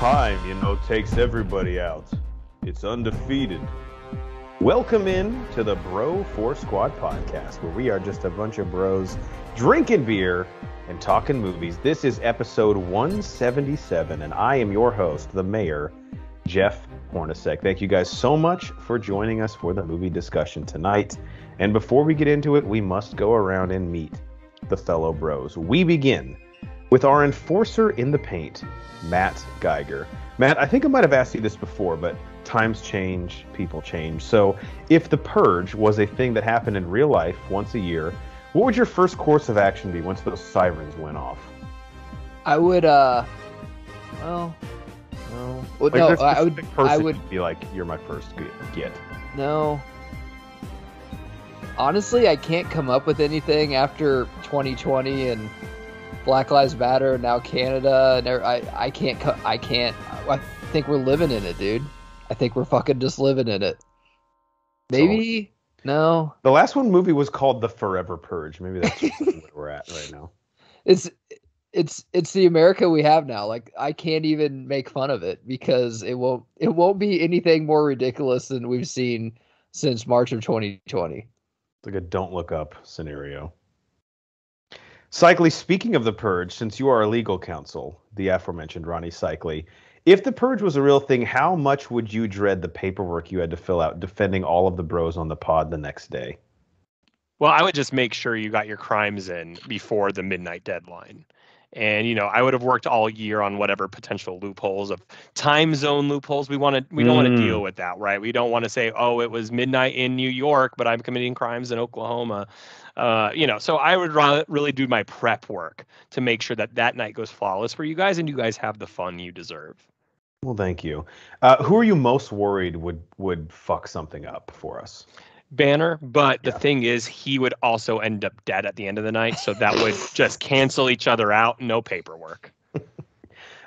time, takes everybody out. It's undefeated. Welcome in to the Bro 4 Squad podcast, where we are just a bunch of bros drinking beer and talking movies. This is episode 177, and I am your host, the mayor, Jeff Hornacek. Thank you guys so much for joining us for the movie discussion tonight. And before we get into it, we must go around and meet the fellow bros. We begin with our enforcer in the paint, Matt Geiger. Matt, I think I might have asked you this before, but times change, people change. So if The Purge was a thing that happened in real life once a year, what would your first course of action be once those sirens went off? I would, I would be like, you're my first get. No. Honestly, I can't come up with anything after 2020 and Black Lives Matter and now Canada and I can't. I think we're living in it, dude. I think we're fucking just living in it. Maybe no. The last movie was called The Forever Purge. Maybe that's just where we're at right now. It's the America we have now. Like, I can't even make fun of it because it won't be anything more ridiculous than we've seen since March of 2020. It's like a don't look up scenario. Cycly, speaking of The Purge, since you are a legal counsel, the aforementioned Ronnie Cycly, if The Purge was a real thing, how much would you dread the paperwork you had to fill out defending all of the bros on the pod the next day? Well, I would just make sure you got your crimes in before the midnight deadline. And, I would have worked all year on whatever potential loopholes of time zone loopholes. We don't want to deal with that, right? We don't want to say, oh, it was midnight in New York, but I'm committing crimes in Oklahoma. So I would really do my prep work to make sure that night goes flawless for you guys and you guys have the fun you deserve. Well, thank you. Who are you most worried would fuck something up for us? Banner, but the thing is, he would also end up dead at the end of the night, so that would just cancel each other out. No paperwork.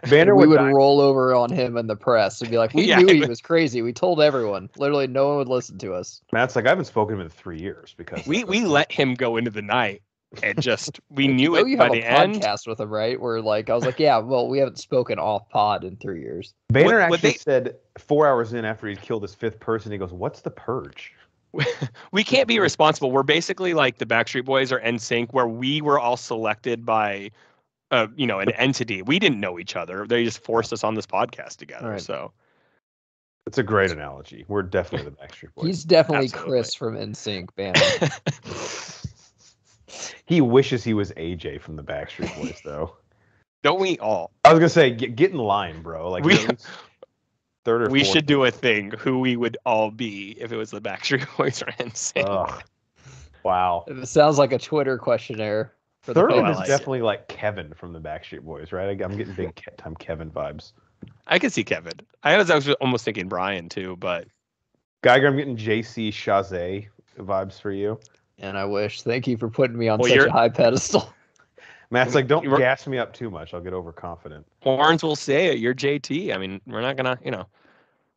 Banner would roll over on him in the press and be like, we knew he was crazy. We told everyone. Literally, no one would listen to us. Matt's like, I haven't spoken to him in 3 years because we let him go into the night and just we knew it by the end. You have a podcast with him, right? Where I was like, yeah, well, we haven't spoken off pod in 3 years. Banner actually said 4 hours in after he'd killed his fifth person, he goes, "What's the purge?" We can't be responsible. We're basically like the Backstreet Boys or NSYNC, where we were all selected by, an entity. We didn't know each other. They just forced us on this podcast together. Right. So it's a great analogy. We're definitely the Backstreet Boys. He's definitely Absolutely. Chris from NSYNC, Banner. He wishes he was AJ from the Backstreet Boys, though. Don't we all? I was gonna say, get in line, bro. Like third or we fourth. Should do a thing who we would all be if it was the Backstreet Boys or NSYNC. Wow. It sounds like a Twitter questionnaire. Third one is definitely like Kevin from the Backstreet Boys, right? I'm getting big time Kevin vibes. I could see Kevin. I was actually almost thinking Brian too, but Geiger, I'm getting JC Chazé vibes for you. And I wish. Thank you for putting me on such a high pedestal. Matt's like, don't gas me up too much. I'll get overconfident. Horns will say it. You're JT. I mean, we're not gonna,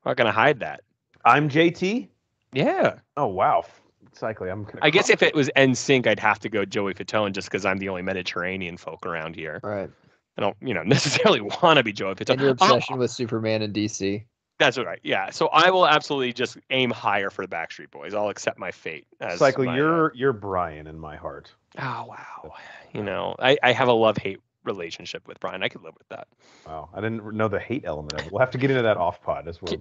not gonna hide that. I'm JT? Yeah. Oh, wow. Cycling. I guess if it was NSYNC, I'd have to go Joey Fatone just because I'm the only Mediterranean folk around here. Right. I don't, necessarily want to be Joey Fatone. And your obsession with Superman and DC. That's right. Yeah. So I will absolutely just aim higher for the Backstreet Boys. I'll accept my fate. Cycling, you're Brian in my heart. Oh, wow. I have a love-hate relationship with Brian. I could live with that. Wow. I didn't know the hate element of it. We'll have to get into that off pod as well.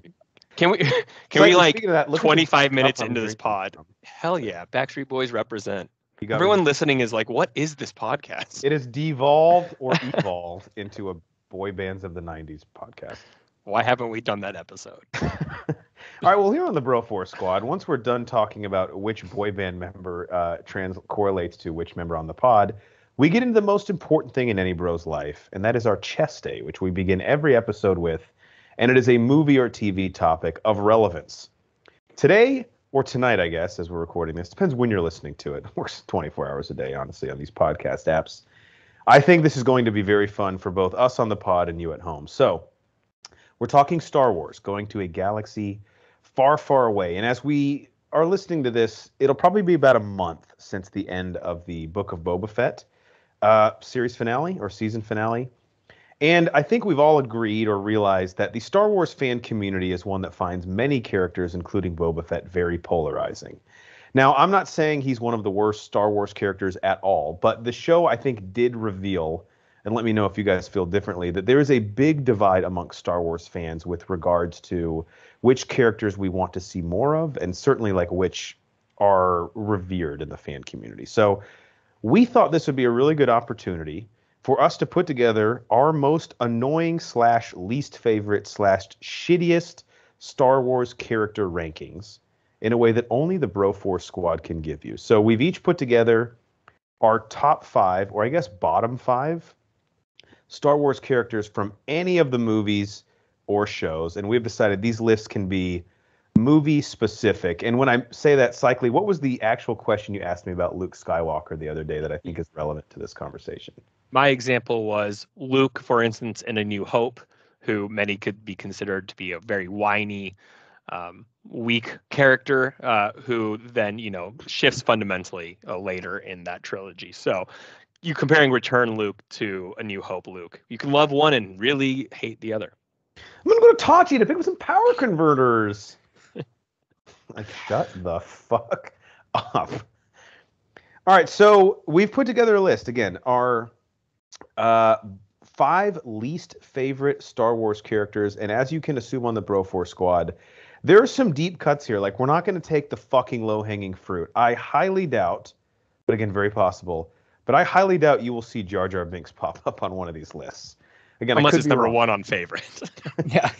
Can we that, 25 minutes into this pod? Hell yeah. Backstreet Boys represent. Everyone listening is like, what is this podcast? It has devolved or evolved into a boy bands of the 90s podcast. Why haven't we done that episode? All right, well, here on the Bro 4 Squad, once we're done talking about which boy band member correlates to which member on the pod, we get into the most important thing in any bro's life, and that is our chest day, which we begin every episode with, and it is a movie or TV topic of relevance. Today, or tonight, I guess, as we're recording this, depends when you're listening to it. It works 24 hours a day, honestly, on these podcast apps. I think this is going to be very fun for both us on the pod and you at home. So, we're talking Star Wars, going to a galaxy far, far away. And as we are listening to this, it'll probably be about a month since the end of the Book of Boba Fett series finale or season finale. And I think we've all agreed or realized that the Star Wars fan community is one that finds many characters, including Boba Fett, very polarizing. Now, I'm not saying he's one of the worst Star Wars characters at all, but the show, I think, did reveal, and let me know if you guys feel differently, that there is a big divide amongst Star Wars fans with regards to which characters we want to see more of, and certainly like which are revered in the fan community. So we thought this would be a really good opportunity for us to put together our most annoying / least favorite / shittiest Star Wars character rankings in a way that only the Bro Force Squad can give you. So we've each put together our top 5, or I guess bottom 5, Star Wars characters from any of the movies or shows, and we've decided these lists can be movie specific. And when I say that, Cycly, what was the actual question you asked me about Luke Skywalker the other day that I think is relevant to this conversation? My example was Luke, for instance, in A New Hope, who many could be considered to be a very whiny, weak character, who then, shifts fundamentally later in that trilogy. So you comparing Return Luke to A New Hope Luke, you can love one and really hate the other. I'm going to go to Tachi to pick up some power converters. Like, shut the fuck up. All right, so we've put together a list. Again, our 5 least favorite Star Wars characters. And as you can assume on the Bro Force Squad, there are some deep cuts here. Like, we're not going to take the fucking low-hanging fruit. I highly doubt, but again, very possible, but I highly doubt you will see Jar Jar Binks pop up on one of these lists. Again, unless it's number 1 on favorite. Yeah.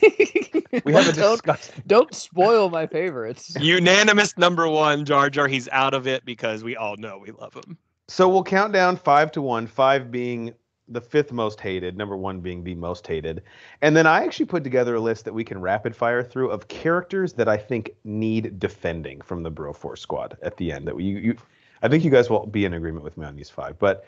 We haven't discussed. Don't spoil my favorites. Unanimous number 1, Jar Jar. He's out of it because we all know we love him. So we'll count down 5 to 1, 5 being the 5th most hated, number 1 being the most hated. And then I actually put together a list that we can rapid fire through of characters that I think need defending from the Bro Force Squad at the end. That I think you guys will be in agreement with me on these 5. But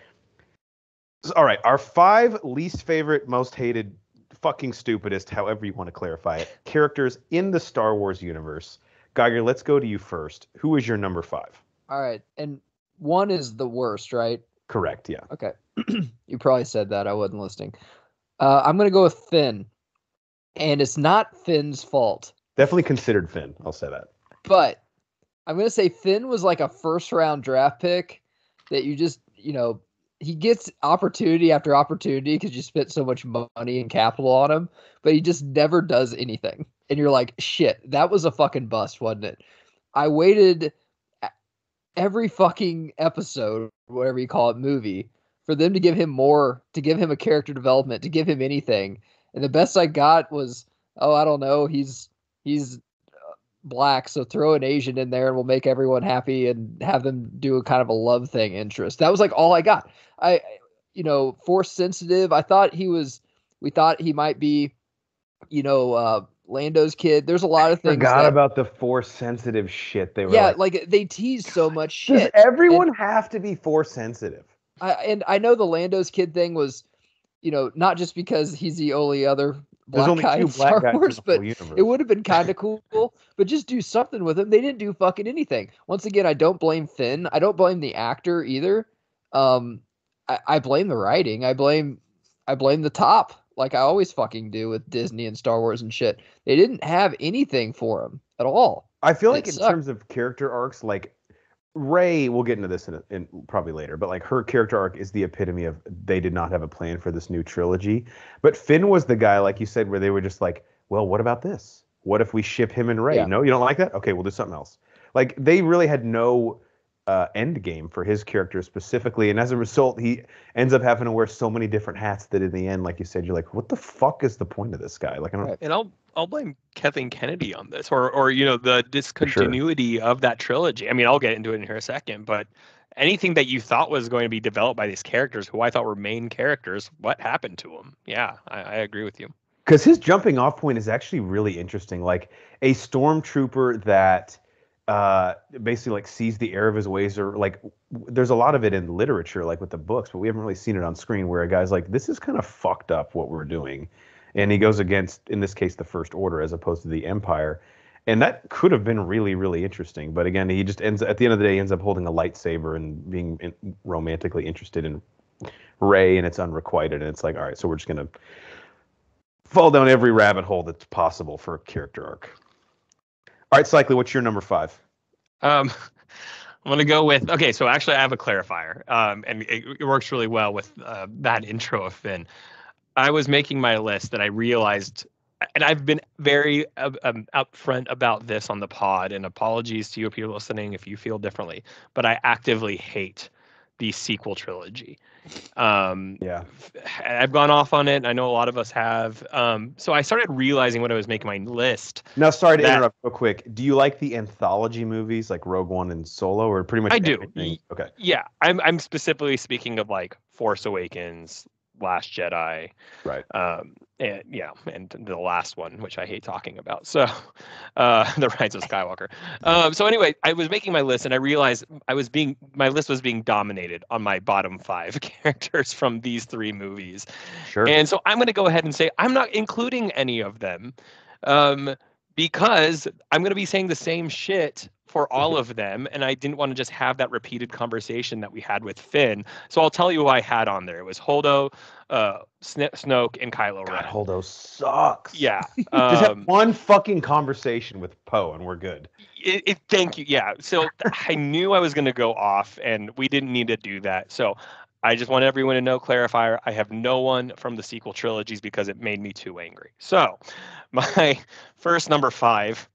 all right, our 5 least favorite, most hated, fucking stupidest, however you want to clarify it, characters in the Star Wars universe. Geiger, let's go to you first. Who is your number 5? All right, and 1 is the worst, right? Correct, yeah. Okay. You probably said that. I wasn't listening. I'm going to go with Finn. And it's not Finn's fault. Definitely considered Finn. I'll say that. But I'm going to say Finn was like a first-round draft pick that you just, he gets opportunity after opportunity because you spent so much money and capital on him, but he just never does anything. And you're like, shit, that was a fucking bust, wasn't it? I waited every fucking episode, whatever you call it, movie, for them to give him more, to give him a character development, to give him anything. And the best I got was, I don't know, he's black, so throw an Asian in there and we'll make everyone happy and have them do a kind of a love thing interest. That was like all I got. Force sensitive. We thought he might be, Lando's kid. There's a lot of things. Forgot about the force sensitive shit. They were like they tease so much shit. Does everyone have to be force sensitive? I know the Lando's kid thing was, not just because he's the only other black guy in Star Wars, but it would have been kind of cool. But just do something with him. They didn't do fucking anything. Once again, I don't blame Finn. I don't blame the actor either. I blame the writing. I blame the top, like I always fucking do with Disney and Star Wars and shit. They didn't have anything for him at all. I feel like in terms of character arcs, like Rey, we'll get into this in probably later, but like her character arc is the epitome of they did not have a plan for this new trilogy. But Finn was the guy, like you said, where they were just like, well, what about this? What if we ship him and Rey? Yeah. No, you don't like that? Okay, we'll do something else. Like they really had no end game for his character specifically, and as a result, he ends up having to wear so many different hats that in the end, like you said, you're like, what the fuck is the point of this guy? Like, I don't. And I'll blame Kevin Kennedy on this, or the discontinuity of that trilogy. I mean, I'll get into it in here a second, but anything that you thought was going to be developed by these characters, who I thought were main characters, what happened to them? Yeah, I agree with you. Because his jumping off point is actually really interesting. Like a stormtrooper that basically like sees the error of his ways, or like there's a lot of it in literature, like with the books, but we haven't really seen it on screen, where a guy's like, this is kind of fucked up what we're doing. And he goes against, in this case, the First Order as opposed to the Empire. And that could have been really, really interesting. But again, he just at the end of the day, ends up holding a lightsaber and being romantically interested in Rey and it's unrequited, and it's like, all right, so we're just gonna fall down every rabbit hole that's possible for a character arc. All right, Cycly, what's your number 5? I'm gonna go with so actually I have a clarifier, and it works really well with that intro of Finn. I was making my list and I realized, and I've been very upfront about this on the pod, and apologies to you people listening if you feel differently, but I actively hate the sequel trilogy. Yeah. I've gone off on it. I know a lot of us have. So I started realizing when I was making my list. Now, sorry to interrupt real quick. Do you like the anthology movies like Rogue One and Solo, or pretty much everything? I do. Okay. Yeah, I'm specifically speaking of like Force Awakens, Last Jedi, right? And the last one, which I hate talking about. So, the Rise of Skywalker. So anyway, I was making my list and I realized my list was being dominated on my bottom 5 characters from these 3 movies. Sure. And so I'm going to go ahead and say I'm not including any of them, because I'm going to be saying the same shit for all of them, and I didn't want to just have that repeated conversation that we had with Finn. So I'll tell you who I had on there. It was Holdo, Snoke, and Kylo Ren. God, Holdo sucks. Yeah. Just have one fucking conversation with Poe, and we're good. Thank you. Yeah. So I knew I was going to go off, and we didn't need to do that. So I just want everyone to know, clarifier, I have no one from the sequel trilogies because it made me too angry. So my first number 5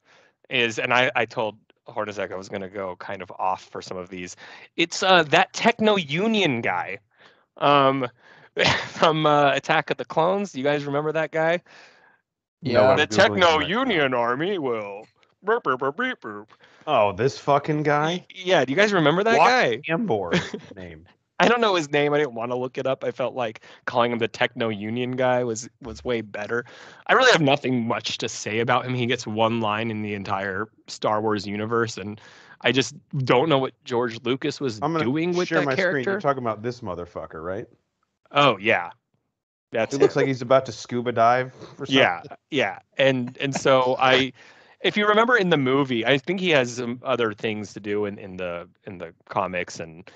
is, and I told Hornacek I was going to go kind of off for some of these. It's that Techno Union guy from Attack of the Clones. You guys remember that guy? Yeah. The Techno Union Army will. Burp, burp, burp, burp, burp. Oh, this fucking guy? Yeah, do you guys remember that guy? Ambor's name. I don't know his name. I didn't want to look it up. I felt like calling him the Techno Union guy was way better. I really have nothing much to say about him. He gets one line in the entire Star Wars universe, and I just don't know what George Lucas was doing with that character. Screen. You're talking about this motherfucker, right? Oh yeah, it looks like he's about to scuba dive or something. Yeah. And so if you remember in the movie, I think he has some other things to do in the comics and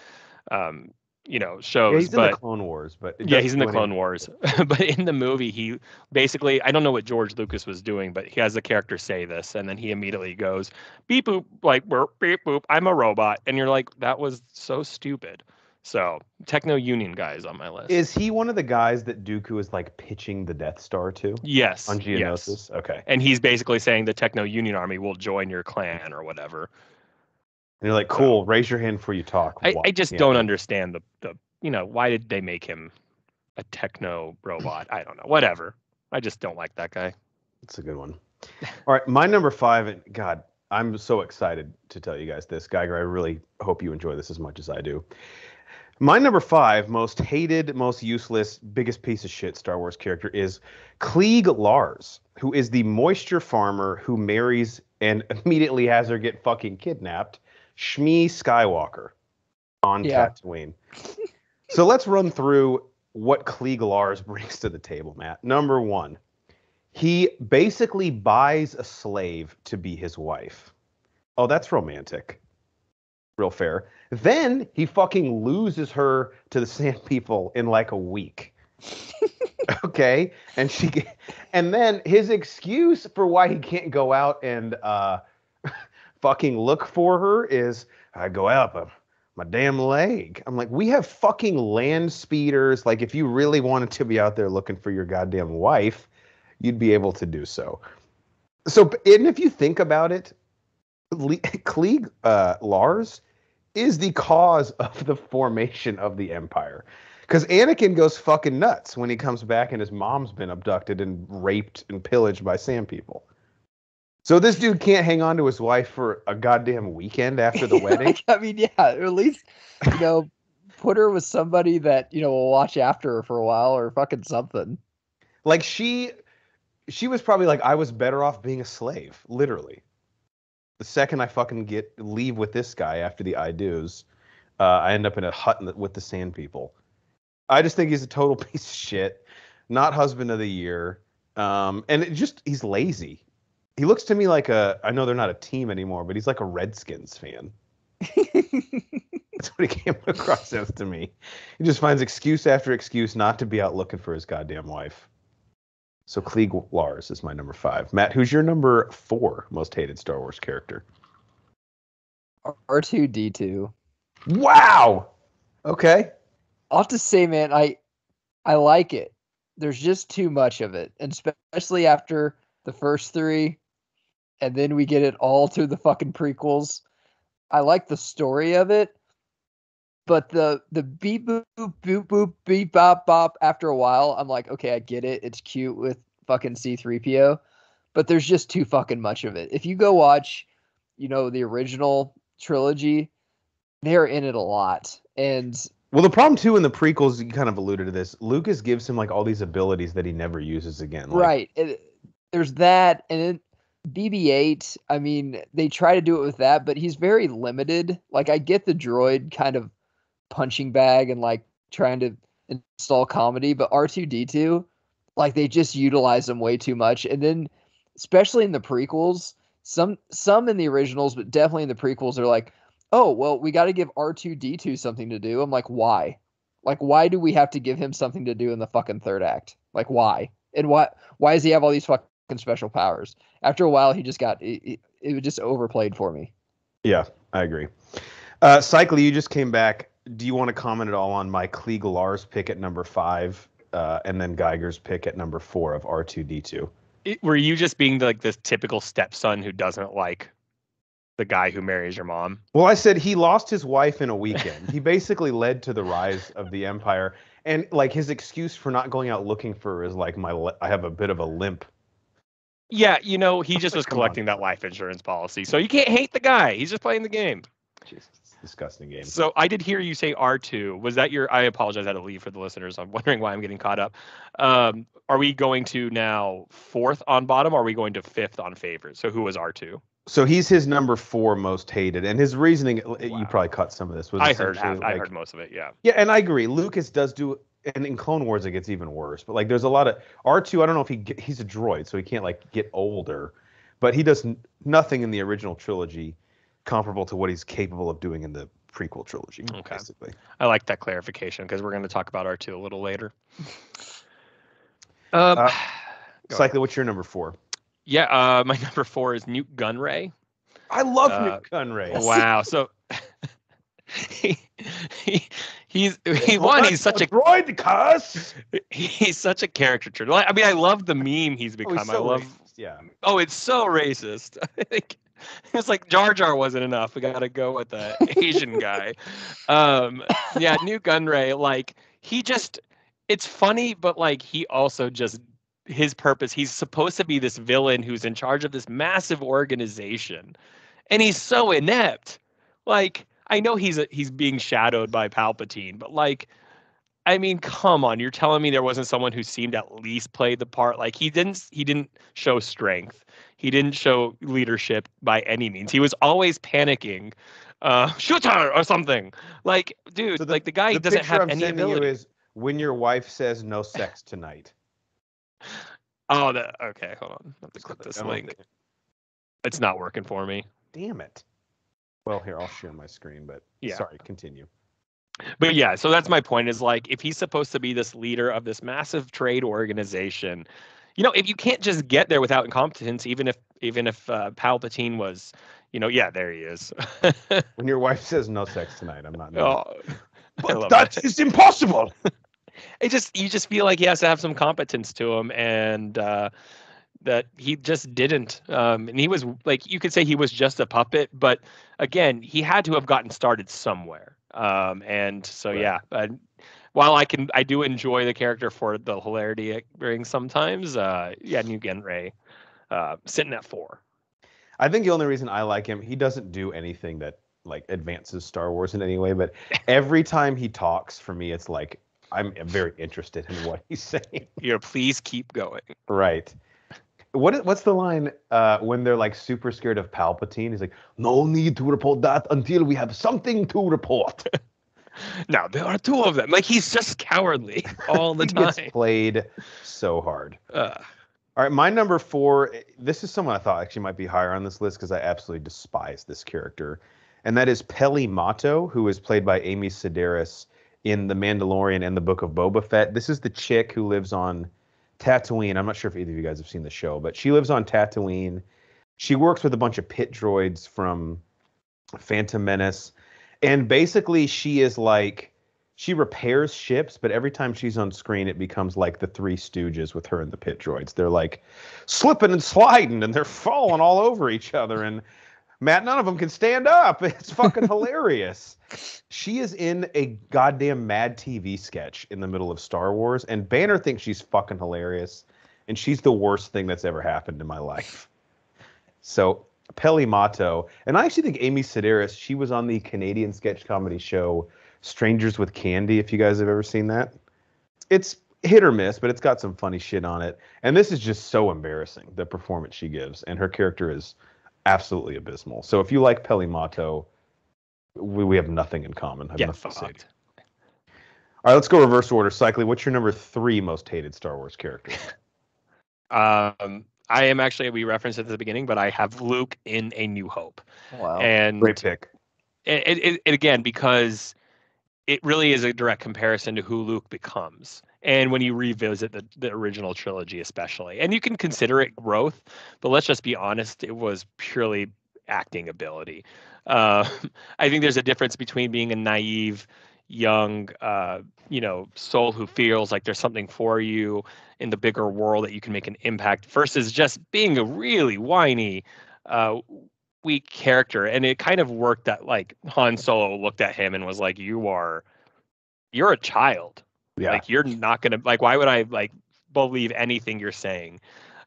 shows. Yeah, he's in the Clone Wars, but he's in the Clone Wars. But in the movie, he basically, I don't know what George Lucas was doing, but he has the character say this, and then he immediately goes, beep boop, like beep boop, I'm a robot, and you're like, that was so stupid. So Techno Union guy is on my list. Is he one of the guys that Dooku is like pitching the Death Star to? Yes. On Geonosis? Yes. Okay. And he's basically saying the Techno Union Army will join your clan or whatever. And you're like, cool, raise your hand before you talk. I just don't understand the why did they make him a techno robot? I don't know. Whatever. I just don't like that guy. That's a good one. All right, my number 5, and God, I'm so excited to tell you guys this. Geiger, I really hope you enjoy this as much as I do. My number 5, most hated, most useless, biggest piece of shit Star Wars character is Klig Lars, who is the moisture farmer who marries and immediately has her get fucking kidnapped, Shmi Skywalker on Tatooine. So let's run through what Klig Lars brings to the table, Matt. Number 1, he basically buys a slave to be his wife. Oh, that's romantic. Real fair. Then he fucking loses her to the Sand People in like a week. Okay? And then his excuse for why he can't go out and fucking look for her is, I go out, but my damn leg. I'm like, we have fucking land speeders. Like, if you really wanted to be out there looking for your goddamn wife, you'd be able to do so. So, and if you think about it, Klig Lars is the cause of the formation of the Empire. Because Anakin goes fucking nuts when he comes back and his mom's been abducted and raped and pillaged by Sand People. So this dude can't hang on to his wife for a goddamn weekend after the wedding? I mean, yeah, or at least, put her with somebody that, will watch after her for a while or fucking something. Like, she was probably like, I was better off being a slave, literally. The second I fucking leave with this guy after the I do's, I end up in a hut with the Sand People. I just think he's a total piece of shit. Not husband of the year. And he's lazy. He looks to me like I know they're not a team anymore, but he's like a Redskins fan. That's what he came across as to me. He just finds excuse after excuse not to be out looking for his goddamn wife. So Klig Lars is my number 5. Matt, who's your number 4 most hated Star Wars character? R2-D2. Wow. Okay. I'll have to say, man, I like it. There's just too much of it, and especially after the first 3, and then we get it all through the fucking prequels. I like the story of it, but the beep boop boop boop beep bop bop after a while, I'm like, okay, I get it. It's cute with fucking C-3PO, but there's just too fucking much of it. If you go watch, the original trilogy, they're in it a lot, and well, the problem too in the prequels, you kind of alluded to this. Lucas gives him like all these abilities that he never uses again. Right. There's that, and then BB-8. I mean, they try to do it with that, but he's very limited. Like, I get the droid kind of punching bag and like trying to install comedy, but R2-D2, like they just utilize him way too much. And then, especially in the prequels, some in the originals, but definitely in the prequels, are like, oh, well, we got to give R2-D2 something to do. I'm like, why? Like, why do we have to give him something to do in the fucking third act? Like, why? And why does he have all these fucking special powers? After a while, he just got it was just overplayed for me. Yeah, I agree. Cycle, you just came back. Do you want to comment at all on my Klig Lars pick at number 5, and then Geiger's pick at number 4 of R2-D2? Were you just being this typical stepson who doesn't like the guy who marries your mom? Well, I said he lost his wife in a weekend. He basically led to the rise of the Empire. And like his excuse for not going out looking for her is like I have a bit of a limp. Yeah, he just was collecting that life insurance policy. So you can't hate the guy. He's just playing the game. Jesus, disgusting game. So I did hear you say R2. Was that I apologize, I had to leave for the listeners. I'm wondering why I'm getting caught up. Are we going to now 4th on bottom, or are we going to 5th on favorite? So who was R2? So he's his number 4 most hated, and his reasoning, you probably cut some of this. I heard most of it, yeah. Yeah, and I agree. Lucas does do, and in Clone Wars it gets even worse. But like, there's a lot of R2. I don't know if he's a droid, so he can't like get older, but he does nothing in the original trilogy comparable to what he's capable of doing in the prequel trilogy. Okay. Basically, I like that clarification because we're going to talk about R2 a little later. Cycler, what's your number 4? Yeah, my number 4 is Newt Gunray. I love Newt Gunray. Wow, so he's such a droid, cuz he's such a caricature. I mean, I love the meme he's become. So racist, yeah. Oh, it's so racist. I think it's like Jar Jar wasn't enough. We got to go with the Asian guy. Yeah, Newt Gunray. Like it's funny, but like he also just. His purpose, he's supposed to be this villain who's in charge of this massive organization, and he's so inept. Like, I know he's being shadowed by Palpatine, but like, I mean, come on, you're telling me there wasn't someone who seemed at least play the part? Like, he didn't show strength, he didn't show leadership by any means. He was always panicking, shoot her or something. Like, dude, so the guy doesn't have any ability. You is when your wife says no sex tonight. Oh, okay. Hold on. I have to click this link. It's not working for me. Damn it. Well, here, I'll share my screen, but yeah. Sorry, continue. But yeah, so that's my point is like, if he's supposed to be this leader of this massive trade organization, if you can't just get there without incompetence, even if Palpatine was, yeah, there he is. When your wife says no sex tonight, I'm not. But that is impossible. You just feel like he has to have some competence to him, and that he just didn't. And he was like, you could say he was just a puppet, but again, he had to have gotten started somewhere. And so, right. Yeah, while I do enjoy the character for the hilarity it brings sometimes, yeah, Newt Gunray sitting at 4. I think the only reason I like him, he doesn't do anything that like advances Star Wars in any way, but every time he talks, for me, it's like, I'm very interested in what he's saying. Please keep going. Right. What's the line when they're like super scared of Palpatine? He's like, no need to report that until we have something to report. Now, there are 2 of them. Like, he's just cowardly all the time. He gets played so hard. All right, my number 4, this is someone I thought actually might be higher on this list because I absolutely despise this character. and that is Pele Mato, who is played by Amy Sedaris in The Mandalorian and the Book of Boba Fett. This is the chick who lives on Tatooine. I'm not sure if either of you guys have seen the show, but she lives on Tatooine. She works with a bunch of pit droids from Phantom Menace, and basically she is like, she repairs ships, but every time she's on screen, it becomes like the Three Stooges with her and the pit droids. They're like slipping and sliding, and they're falling all over each other. And Matt, none of them can stand up. It's fucking hilarious. She is in a goddamn Mad TV sketch in the middle of Star Wars, and Banner thinks she's fucking hilarious, and she's the worst thing that's ever happened in my life. So Pele Mato, and I actually think Amy Sedaris, she was on the Canadian sketch comedy show Strangers with Candy, if you guys have ever seen that. It's hit or miss, but it's got some funny shit on it. And this is just so embarrassing, the performance she gives, and her character is absolutely abysmal. So if you like Pele Mato, we have nothing in common. I have nothing to say to you. All right, let's go reverse order. Cycling, what's your number 3 most hated Star Wars character? I am actually, we referenced it at the beginning, but I have Luke in A New Hope. Wow. And great pick. It again, because it really is a direct comparison to who Luke becomes. And when you revisit the original trilogy, especially, and you can consider it growth, but let's just be honest, it was purely acting ability. I think there's a difference between being a naive, young, soul who feels like there's something for you in the bigger world that you can make an impact versus just being a really whiny, weak character. And it kind of worked that like Han Solo looked at him and was like, you're a child. Yeah. Like, you're not going to, like, why would I like believe anything you're saying?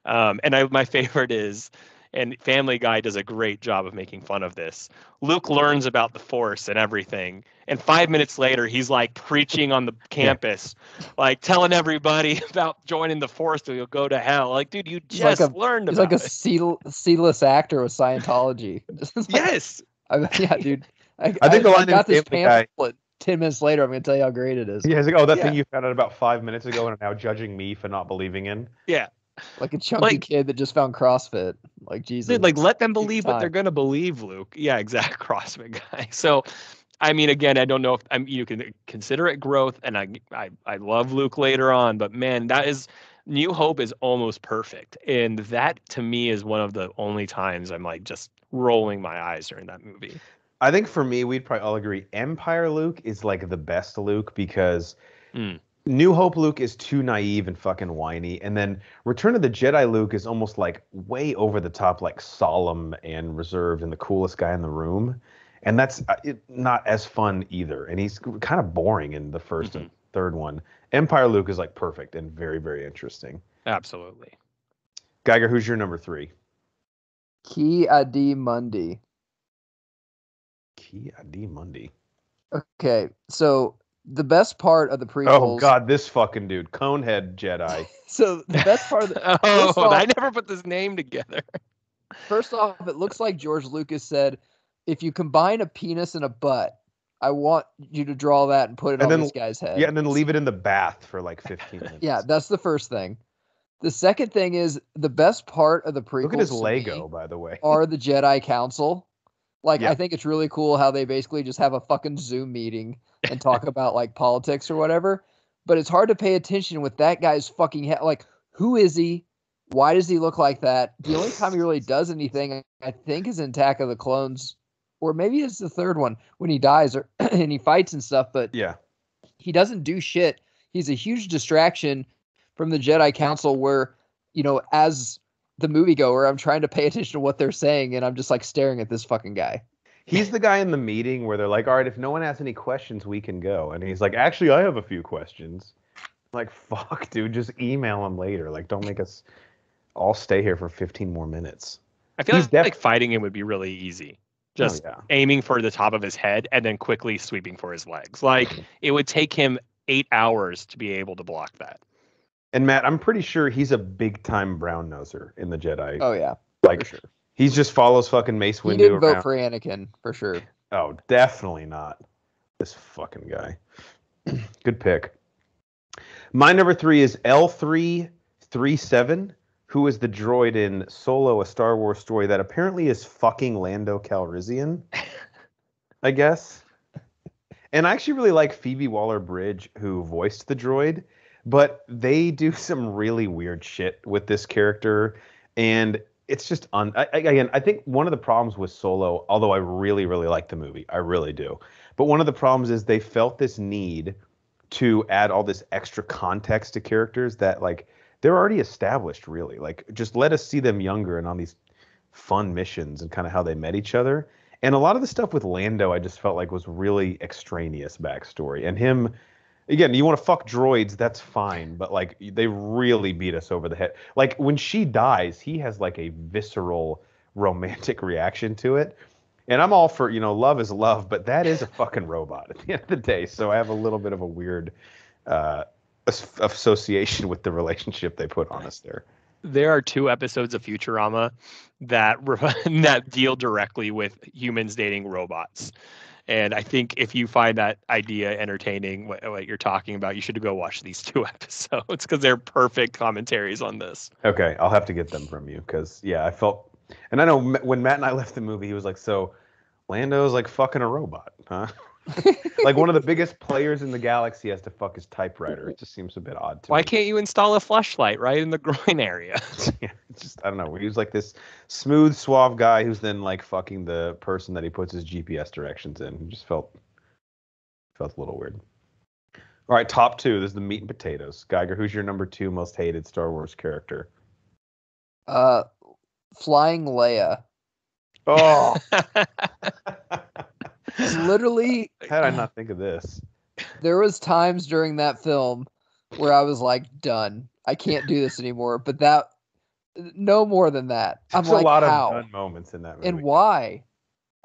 And my favorite is, and Family Guy does a great job of making fun of this. Luke learns about the Force and everything, and 5 minutes later, he's like preaching on the campus, like telling everybody about joining the Force or you'll go to hell. Like, dude, you just learned about it. He's like a C-list actor with Scientology. Yes. Yeah, dude. I think the line got in this Family pamphlet Guy. 10 minutes later, I'm going to tell you how great it is. Yeah, it's like, thing you found out about 5 minutes ago and are now judging me for not believing in. Yeah. Like a chunky kid that just found CrossFit. Like, Jesus. Dude, like, let them believe what they're going to believe, Luke. Yeah, exact CrossFit guy. So, I mean, again, I don't know if you can consider it growth, and I love Luke later on, but man, that is New Hope is almost perfect. And that to me is one of the only times I'm like just rolling my eyes during that movie. I think for me, we'd probably all agree Empire Luke is like the best Luke because New Hope Luke is too naive and fucking whiny. And then Return of the Jedi Luke is almost like way over the top, like solemn and reserved and the coolest guy in the room. And that's not as fun either. And he's kind of boring in the first and third one. Empire Luke is like perfect and very, very interesting. Absolutely. Geiger, who's your number 3? Ki-Adi-Mundi. Ki-Adi-Mundi. Okay, so the best part of the prequels. Oh God, this fucking dude, Conehead Jedi. So the best part of the I never put this name together. First off, it looks like George Lucas said, if you combine a penis and a butt, I want you to draw that and put it on this guy's head. Yeah, and then leave it in the bath for like 15 minutes. Yeah, that's the first thing. The second thing is the best part of the prequels. Look at his Lego, by the way. Are the Jedi Council. Like, I think it's really cool how they basically just have a fucking Zoom meeting and talk about, like, politics or whatever. But it's hard to pay attention with that guy's fucking head. Like, who is he? Why does he look like that? The only time he really does anything, I think, is in Attack of the Clones. Or maybe it's the third one when he dies and he fights and stuff. But he doesn't do shit. He's a huge distraction from the Jedi Council where, as the moviegoer, I'm trying to pay attention to what they're saying, and I'm just like staring at this fucking guy. He's the guy in the meeting where they're like, all right, if no one has any questions, we can go. And he's like, actually, I have a few questions. I'm like, fuck, dude, just email him later. Like, don't make us all stay here for 15 more minutes. I feel like fighting him would be really easy. Just aiming for the top of his head and then quickly sweeping for his legs. Like, it would take him 8 hours to be able to block that. And Matt, I'm pretty sure he's a big-time brown noser in the Jedi. Oh, yeah. Like, for sure. He just follows fucking Mace Windu around. He didn't vote for Anakin, for sure. Oh, definitely not. This fucking guy. Good pick. My number 3 is L337, who is the droid in Solo, a Star Wars story that apparently is fucking Lando Calrissian. I guess. And I actually really like Phoebe Waller-Bridge, who voiced the droid, but they do some really weird shit with this character, and it's just again, I think one of the problems with Solo, although I really, really like the movie, I really do, but one of the problems is they felt this need to add all this extra context to characters that like they're already established, really. Like, just let us see them younger and on these fun missions and kind of how they met each other. And a lot of the stuff with Lando, I just felt like was really extraneous backstory. And him, again, you want to fuck droids, that's fine, but like they really beat us over the head. Like when she dies, he has like a visceral romantic reaction to it. And I'm all for, love is love, but that is a fucking robot at the end of the day. So I have a little bit of a weird association with the relationship they put on us there. There are 2 episodes of Futurama that that deal directly with humans dating robots. And I think if you find that idea entertaining, what you're talking about, you should go watch these 2 episodes because they're perfect commentaries on this. Okay, I'll have to get them from you because, yeah, I felt... And I know when Matt and I left the movie, he was like, so Lando's like fucking a robot, huh? Like one of the biggest players in the galaxy has to fuck his typewriter. It just seems a bit odd to me. Why can't you install a fleshlight right in the groin area? Yeah, it's just, I don't know. He was like this smooth, suave guy who's then like fucking the person that he puts his GPS directions in. He just felt a little weird. All right, top 2. This is the meat and potatoes. Geiger, who's your number 2 most hated Star Wars character? Flying Leia. Oh. Literally, how did I not think of this? There was times during that film where I was like, done. I can't do this anymore. But that, no more than that. There's I'm like, a lot how? of done moments in that movie. And why?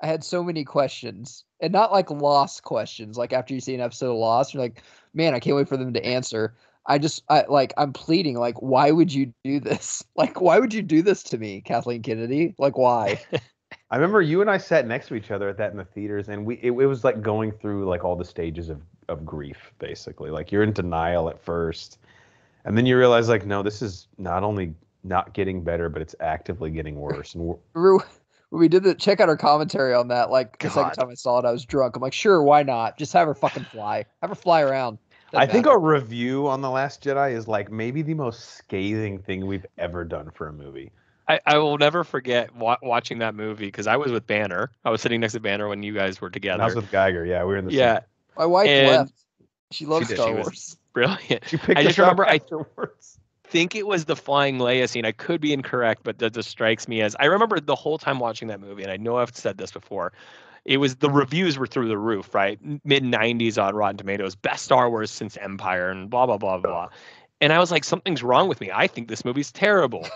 I had so many questions. And not like Lost questions. Like after you see an episode of Lost, you're like, man, I can't wait for them to answer. I'm pleading, like, why would you do this? Like, why would you do this to me, Kathleen Kennedy? Like, why? I remember you and I sat next to each other at that in the theaters, and it was like going through like all the stages of grief, basically. Like you're in denial at first, and then you realize like, no, this is not only not getting better, but it's actively getting worse. And we did check out our commentary on that. Like the second time I saw it, I was drunk. I'm like, sure, why not? Just have her fucking fly. Have her fly around. I think our review on The Last Jedi is like maybe the most scathing thing we've ever done for a movie. I will never forget watching that movie because I was with Banner. I was sitting next to Banner when you guys were together. And I was with Geiger. Yeah, we were in the same. My wife left. She loves Star Wars. Brilliant. She picked I just remember afterwards. I think it was the flying Leia scene. I could be incorrect, but that just strikes me as I remember the whole time watching that movie, and I know I've said this before. It was the reviews were through the roof, right? Mid-90s on Rotten Tomatoes, best Star Wars since Empire, and blah blah blah blah. And I was like, something's wrong with me. I think this movie's terrible.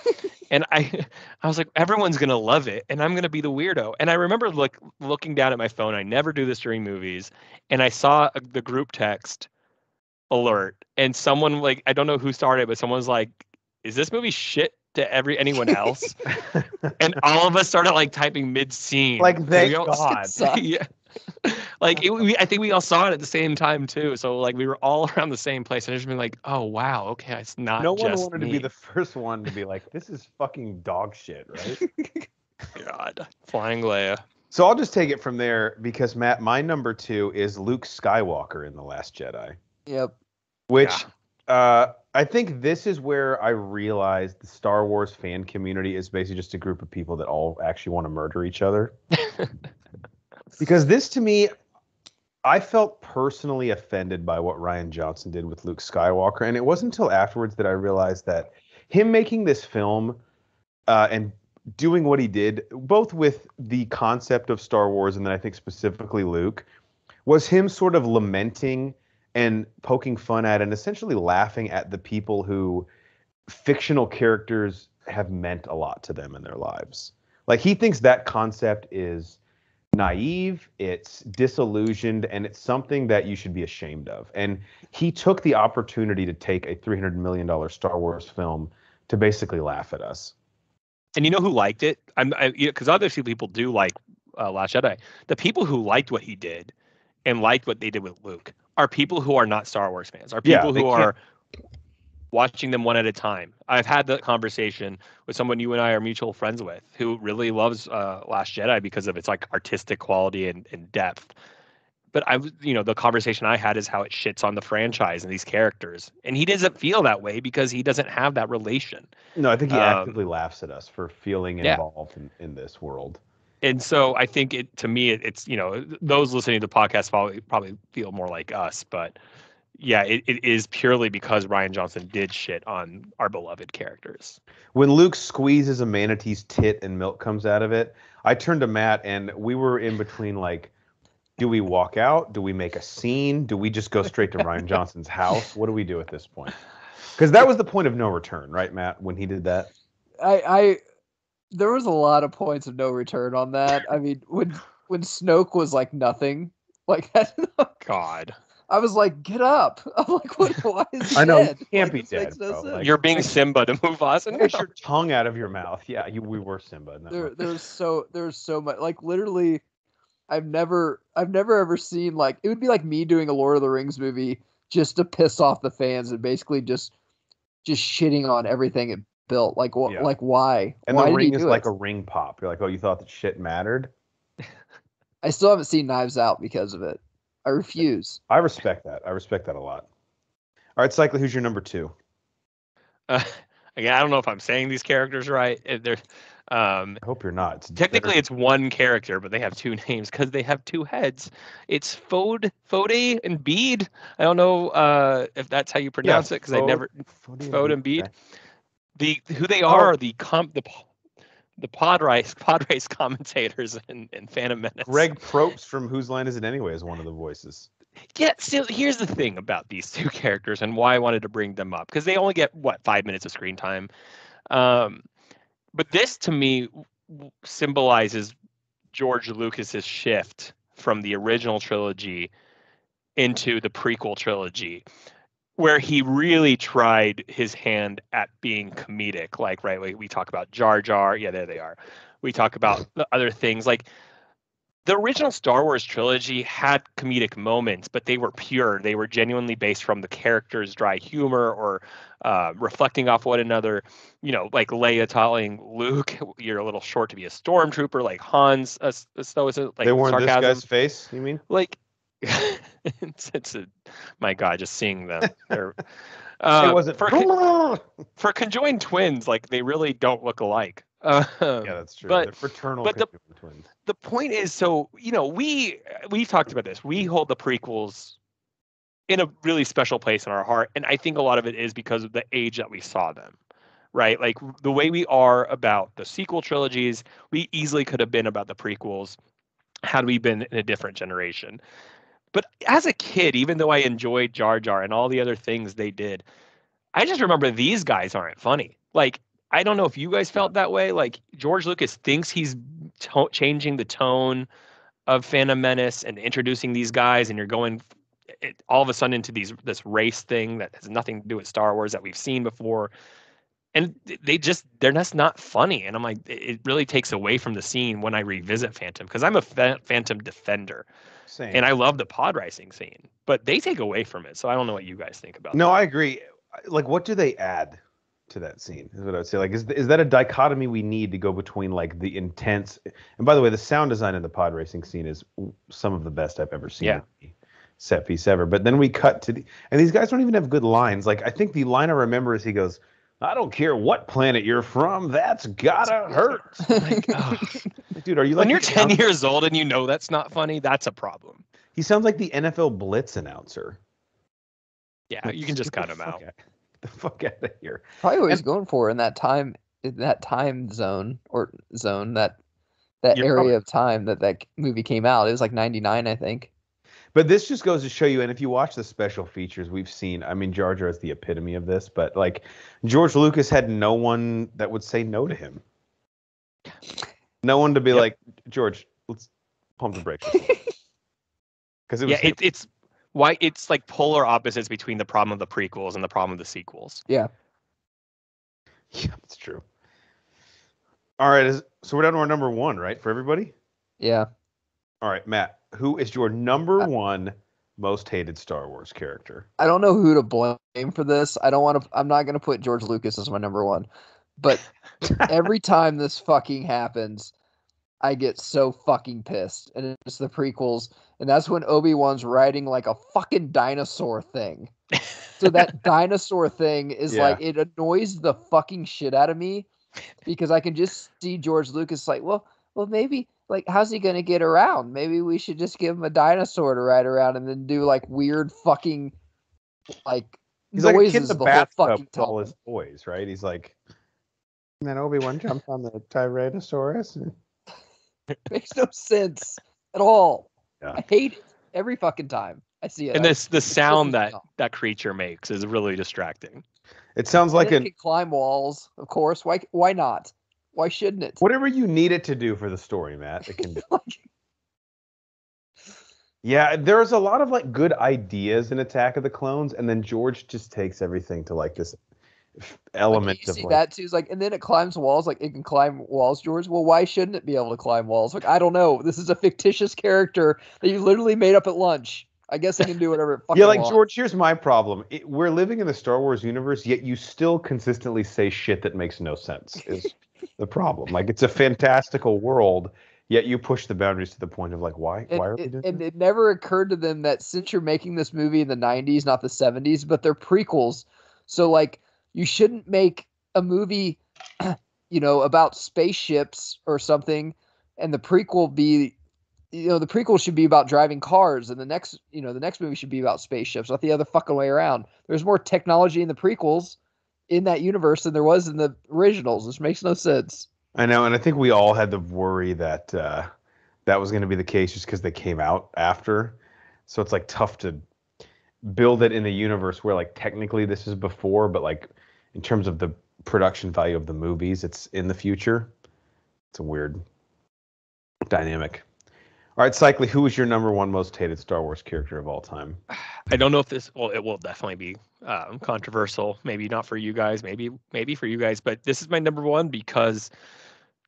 And I was like, everyone's gonna love it, and I'm gonna be the weirdo. And I remember looking down at my phone. I never do this during movies, and I saw the group text alert, and someone like I don't know who started, but someone was like, "Is this movie shit to anyone else?" And all of us started like typing mid-scene. Like, thank God. Yeah. Like I think we all saw it at the same time too. So like we were all around the same place, and I just been like, "Oh wow, okay, it's not." No just one wanted me. to be the first one to be like, "This is fucking dog shit," right? God, flying Leia. So I'll just take it from there because Matt, my number 2 is Luke Skywalker in The Last Jedi. Yep. Which I think this is where I realized the Star Wars fan community is basically just a group of people that all actually want to murder each other. Because this, to me, I felt personally offended by what Rian Johnson did with Luke Skywalker. And it wasn't until afterwards that I realized that him making this film and doing what he did, both with the concept of Star Wars and then I think specifically Luke, was him sort of lamenting and poking fun at and essentially laughing at the people who fictional characters have meant a lot to them in their lives. Like, he thinks that concept is naive, it's disillusioned, and it's something that you should be ashamed of. And he took the opportunity to take a $300 million Star Wars film to basically laugh at us. And you know who liked it? Because obviously people do like Last Jedi. The people who liked what he did and liked what they did with Luke are people who are not Star Wars fans. Are people who are watching them one at a time. I've had the conversation with someone you and I are mutual friends with who really loves Last Jedi because of its like artistic quality and depth. But the conversation I had is how it shits on the franchise and these characters, and he doesn't feel that way because he doesn't have that relation. No, I think he actively laughs at us for feeling Yeah. involved in this world. And so I think it's those listening to the podcast probably feel more like us, but yeah, it is purely because Rian Johnson did shit on our beloved characters. When Luke squeezes a manatee's tit and milk comes out of it, I turned to Matt and we were in between like, do we walk out? Do we make a scene? Do we just go straight to Rian Johnson's house? What do we do at this point? Because that was the point of no return, right, Matt, when he did that? There was a lot of points of no return on that. I mean, when Snoke was like nothing, like that. God. I was like, get up. I'm like, why is he I know, dead? you can't like, be dead, bro. Like, you're being Simba to Mufasa. Get your tongue out of your mouth. Yeah, we were Simba. There's so much. Like, literally, I've never ever seen, like, it would be like me doing a Lord of the Rings movie just to piss off the fans and basically just shitting on everything it built. Like, like why? And why the ring is it? like a ring pop. You're like, oh, you thought that shit mattered? I still haven't seen Knives Out because of it. I refuse. I respect that. I respect that a lot. All right, Cycler, who's your number 2? Again, I don't know if I'm saying these characters right. I hope you're not. Technically, it's one character, but they have 2 names because they have 2 heads. It's Fode and Bede. I don't know if that's how you pronounce it because I never Fode and Bede. Who they are the pod race commentators in Phantom Menace. Greg Probst from Whose Line Is It Anyway is one of the voices. Yeah, so here's the thing about these 2 characters and why I wanted to bring them up, because they only get 5 minutes of screen time. But this to me symbolizes George Lucas's shift from the original trilogy into the prequel trilogy, where he really tried his hand at being comedic. Like, right, we talk about Jar Jar. Yeah, there they are. We talk about the other things. Like, the original Star Wars trilogy had comedic moments, but they were pure. They were genuinely based from the characters' dry humor or reflecting off one another. Like Leia telling Luke, "You're a little short to be a stormtrooper." Like Han's stoicism, like they weren't sarcasm. This guy's face. You mean? Like, my God, just seeing them. They're, it wasn't for conjoined twins. Like, they really don't look alike. Yeah, that's true. They're fraternal twins. The point is, so we've talked about this. We hold the prequels in a really special place in our heart, and I think a lot of it is because of the age that we saw them. Right, like the way we are about the sequel trilogies, we easily could have been about the prequels had we been in a different generation. But as a kid, even though I enjoyed Jar Jar and all the other things they did, I just remember these guys aren't funny. Like, I don't know if you guys felt that way. Like, George Lucas thinks he's changing the tone of Phantom Menace and introducing these guys, and you're going all of a sudden into this race thing that has nothing to do with Star Wars that we've seen before. And they're just not funny. And I'm like, it really takes away from the scene when I revisit Phantom, because I'm a Phantom defender. Same. And I love the pod racing scene, but they take away from it. So I don't know what you guys think about that. No, I agree. Like, what do they add to that scene? Is what I would say. Like, is that a dichotomy we need to go between like the intense? And by the way, the sound design in the pod racing scene is some of the best I've ever seen. Yeah. Set piece ever. But then we cut to and these guys don't even have good lines. Like, I think the line I remember is he goes, "I don't care what planet you're from, that's gotta hurt." Like, oh. Dude, are you when like you're 10 years old and you know that's not funny, that's a problem. He sounds like the NFL Blitz announcer. Yeah, you can just cut him out. Get the fuck out of here. Probably what he's going for in that time zone that area of time that movie came out. It was like 99, I think. But this just goes to show you, and if you watch the special features we've seen, I mean, Jar Jar is the epitome of this, but like George Lucas had no one that would say no to him. No one to be like, George, let's pump the brakes. Because it's why it's like polar opposites between the problem of the prequels and the problem of the sequels. Yeah. Yeah, that's true. All right, so we're down to our number 1, right, for everybody? Yeah. All right, Matt, who is your number 1 most hated Star Wars character? I don't know who to blame for this. I'm not going to put George Lucas as my number one. But every time this fucking happens, I get so fucking pissed. And it's the prequels. And that's when Obi-Wan's riding like a fucking dinosaur thing. So that dinosaur thing is like, it annoys the fucking shit out of me because I can just see George Lucas like, well, maybe, like, how's he going to get around? Maybe we should just give him a dinosaur to ride around and then do like weird fucking like He's noises like a kid in the the whole bathtub fucking with all time. his toys, right? He's like, and then Obi-Wan jumps on the Tyrannosaurus. Makes no sense at all. Yeah. I hate it every fucking time I see it. And the sound that creature makes is really distracting. It sounds like it can climb walls, of course. Why not? Why shouldn't it? Whatever you need it to do for the story, Matt, it can do. Yeah, there's a lot of like good ideas in Attack of the Clones, and then George just takes everything to like this element you of see like, that too. It's like, and then it climbs walls. Like, it can climb walls, George. Well, why shouldn't it be able to climb walls? Like, I don't know. This is a fictitious character that you literally made up at lunch. I guess it can do whatever it fucking yeah, like wants. George, here's my problem. We're living in the Star Wars universe, yet you still consistently say shit that makes no sense is the problem. Like, it's a fantastical world, yet you push the boundaries to the point of like, why are we doing And this? it never occurred to them that since you're making this movie in the 90s, not the 70s, but they're prequels. So, like, you shouldn't make a movie, about spaceships or something, and the prequel be, the prequel should be about driving cars, and the next movie should be about spaceships, not the other fucking way around. There's more technology in the prequels in that universe than there was in the originals, which makes no sense. I know, and I think we all had the worry that that was going to be the case just because they came out after. So it's like tough to build it in a universe where like technically this is before, but like in terms of the production value of the movies, it's in the future. It's a weird dynamic. All right, Cycly, who is your number one most hated Star Wars character of all time? I don't know if it will definitely be controversial. Maybe not for you guys, maybe for you guys, but this is my number one because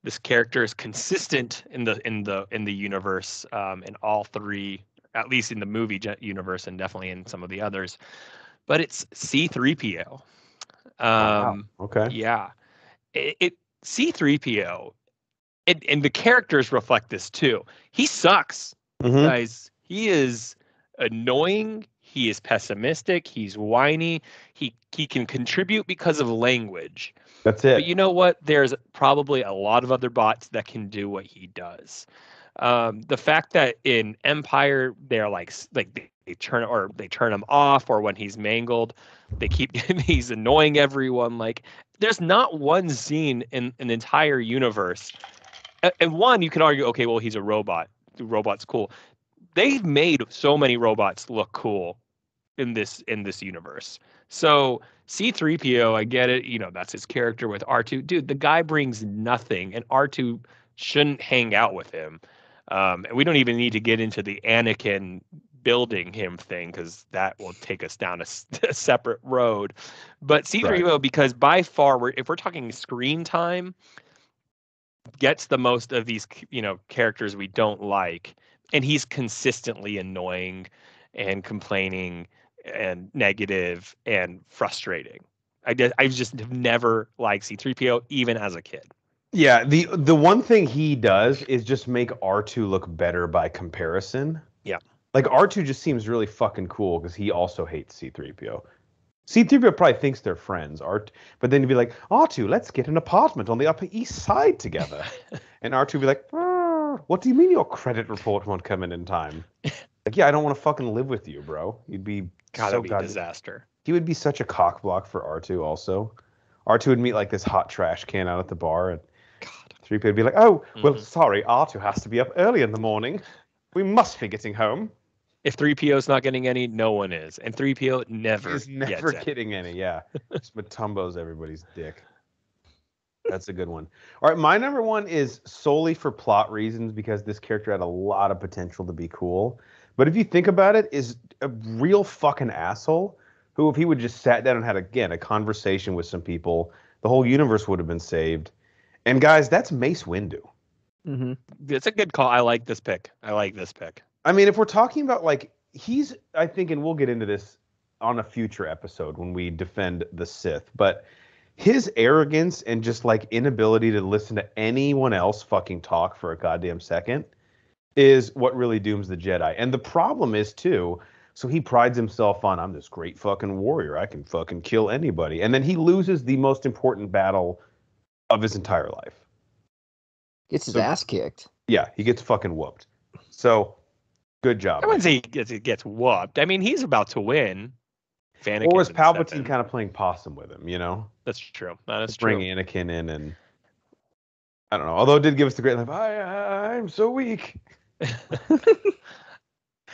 this character is consistent in the universe, in all three, at least in the movie universe, and definitely in some of the others. But it's C-3PO. Wow. Okay. Yeah, C-3PO. And the characters reflect this too. He sucks, guys. He is annoying. He is pessimistic. He's whiny. He can contribute because of language. That's it. But you know what? There's probably a lot of other bots that can do what he does. The fact that in Empire they're like they turn him off, or when he's mangled, they keep he's annoying everyone. Like, there's not one scene in an entire universe. And one, you can argue, okay, well, he's a robot. The robot's cool. They've made so many robots look cool in this universe. So C-3PO, I get it. That's his character with R2. Dude, the guy brings nothing, and R2 shouldn't hang out with him. And we don't even need to get into the Anakin building him thing, because that will take us down a separate road. But C-3PO, right, because by far, if we're talking screen time, gets the most of these characters we don't like, and he's consistently annoying and complaining and negative and frustrating. I just have never liked C-3PO, even as a kid. Yeah, the one thing he does is just make R2 look better by comparison. Yeah, like R2 just seems really fucking cool because he also hates C-3PO. C-3PO probably thinks they're friends, but then he'd be like, R2, let's get an apartment on the Upper East Side together. And R2 would be like, what do you mean your credit report won't come in time? Like, yeah, I don't want to fucking live with you, bro. You'd be that'd be a disaster. He would be such a cock block for R2 also. R2 would meet like this hot trash can out at the bar, and 3PO would be like, oh, well, sorry, R2 has to be up early in the morning. We must be getting home. If 3PO's not getting any, no one is. And 3PO is never getting any, yeah. Just Matumbo's everybody's dick. That's a good one. All right, my number one is solely for plot reasons because this character had a lot of potential to be cool. But if you think about it, is a real fucking asshole who, if he would just sat down and had, again, a conversation with some people, the whole universe would have been saved. And guys, that's Mace Windu. It's a good call. I like this pick. I mean, if we're talking about like he's, I think, and we'll get into this on a future episode when we defend the Sith, but his arrogance and just like inability to listen to anyone else fucking talk for a goddamn second is what really dooms the Jedi. And the problem is too, so he prides himself on, I'm this great fucking warrior. I can fucking kill anybody. And then he loses the most important battle of his entire life. Gets his ass kicked. Yeah, he gets fucking whooped. So, good job. I wouldn't say he gets whooped. I mean, he's about to win. Or was Palpatine kind of playing possum with him, you know? That's true. That's true. Bring Anakin in and... I don't know. Although it did give us the great line, I'm so weak.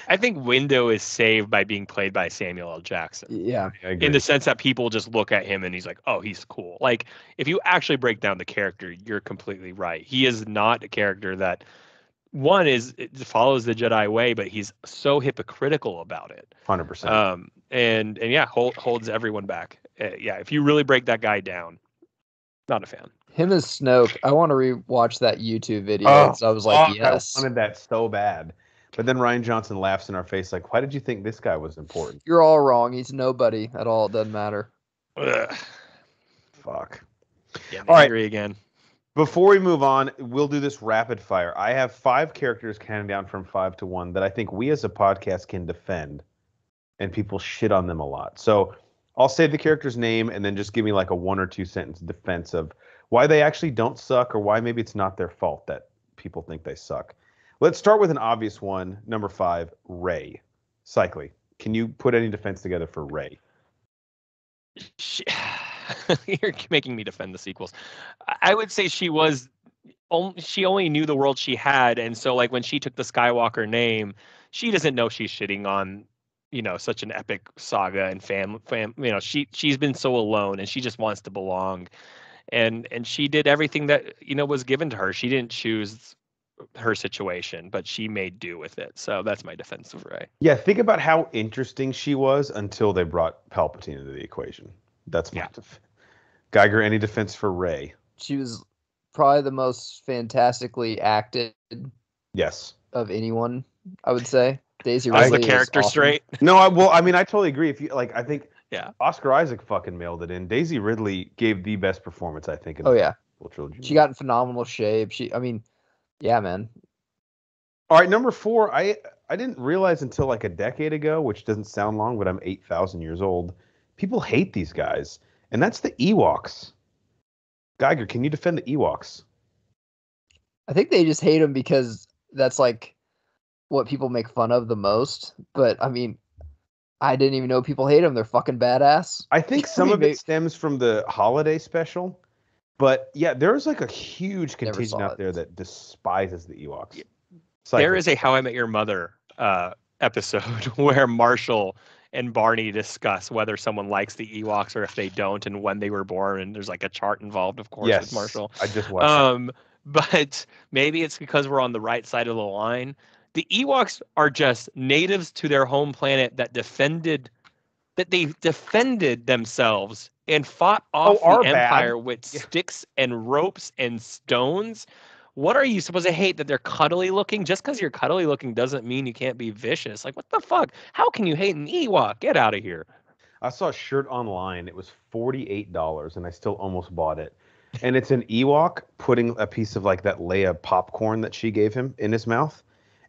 I think Windu is saved by being played by Samuel L. Jackson. Yeah. In the sense that people just look at him and he's like, oh, he's cool. Like, if you actually break down the character, you're completely right. He is not a character that, one, it follows the Jedi way, but he's so hypocritical about it. 100%. And yeah, holds everyone back. Yeah, if you really break that guy down, not a fan. Him as Snoke, I want to rewatch that YouTube video. So I was like, yes. I wanted that so bad. But then Rian Johnson laughs in our face like, why did you think this guy was important? You're all wrong. He's nobody at all. It doesn't matter. Ugh. Fuck. Yeah, all right. Angry again. Before we move on, we'll do this rapid fire. I have 5 characters counting down from 5 to 1 that I think we as a podcast can defend, and people shit on them a lot. So I'll say the character's name and then just give me like a 1 or 2 sentence defense of why they actually don't suck or why maybe it's not their fault that people think they suck. Let's start with an obvious one. Number 5, Rey. Cycly. Can you put any defense together for Rey? You're making me defend the sequels. I would say she only knew the world she had, and so like when she took the Skywalker name, she doesn't know she's shitting on, such an epic saga and she's been so alone and she just wants to belong, and she did everything that was given to her. She didn't choose her situation, but she made do with it. So that's my defense of Rey. Yeah, think about how interesting she was until they brought Palpatine into the equation. That's my Geiger, any defense for Rey? She was probably the most fantastically acted of anyone, I would say. Daisy Ridley. Ridley the character awesome. Straight? No, I totally agree. If you I think Yeah. Oscar Isaac fucking mailed it in. Daisy Ridley gave the best performance, I think, in the trilogy. She got in phenomenal shape. Yeah, man. All right, number 4. I didn't realize until like a decade ago, which doesn't sound long, but I'm 8,000 years old. People hate these guys, and that's the Ewoks. Geiger, can you defend the Ewoks? I think they just hate them because that's like what people make fun of the most. But I mean, I didn't even know people hate them. They're fucking badass. I think some of it stems from the holiday special. But yeah, there's like a huge contingent out there that despises the Ewoks. Yeah. There is a How I Met Your Mother episode where Marshall and Barney discuss whether someone likes the Ewoks or if they don't and when they were born. And there's like a chart involved, of course, with Marshall. I just watched that. But maybe it's because we're on the right side of the line. The Ewoks are just natives to their home planet that they defended themselves and fought off the Empire with sticks and ropes and stones. What are you supposed to hate? That they're cuddly looking? Just because you're cuddly looking doesn't mean you can't be vicious. Like, what the fuck? How can you hate an Ewok? Get out of here. I saw a shirt online. It was $48, and I still almost bought it. And it's an Ewok putting a piece of like that Leia popcorn that she gave him in his mouth.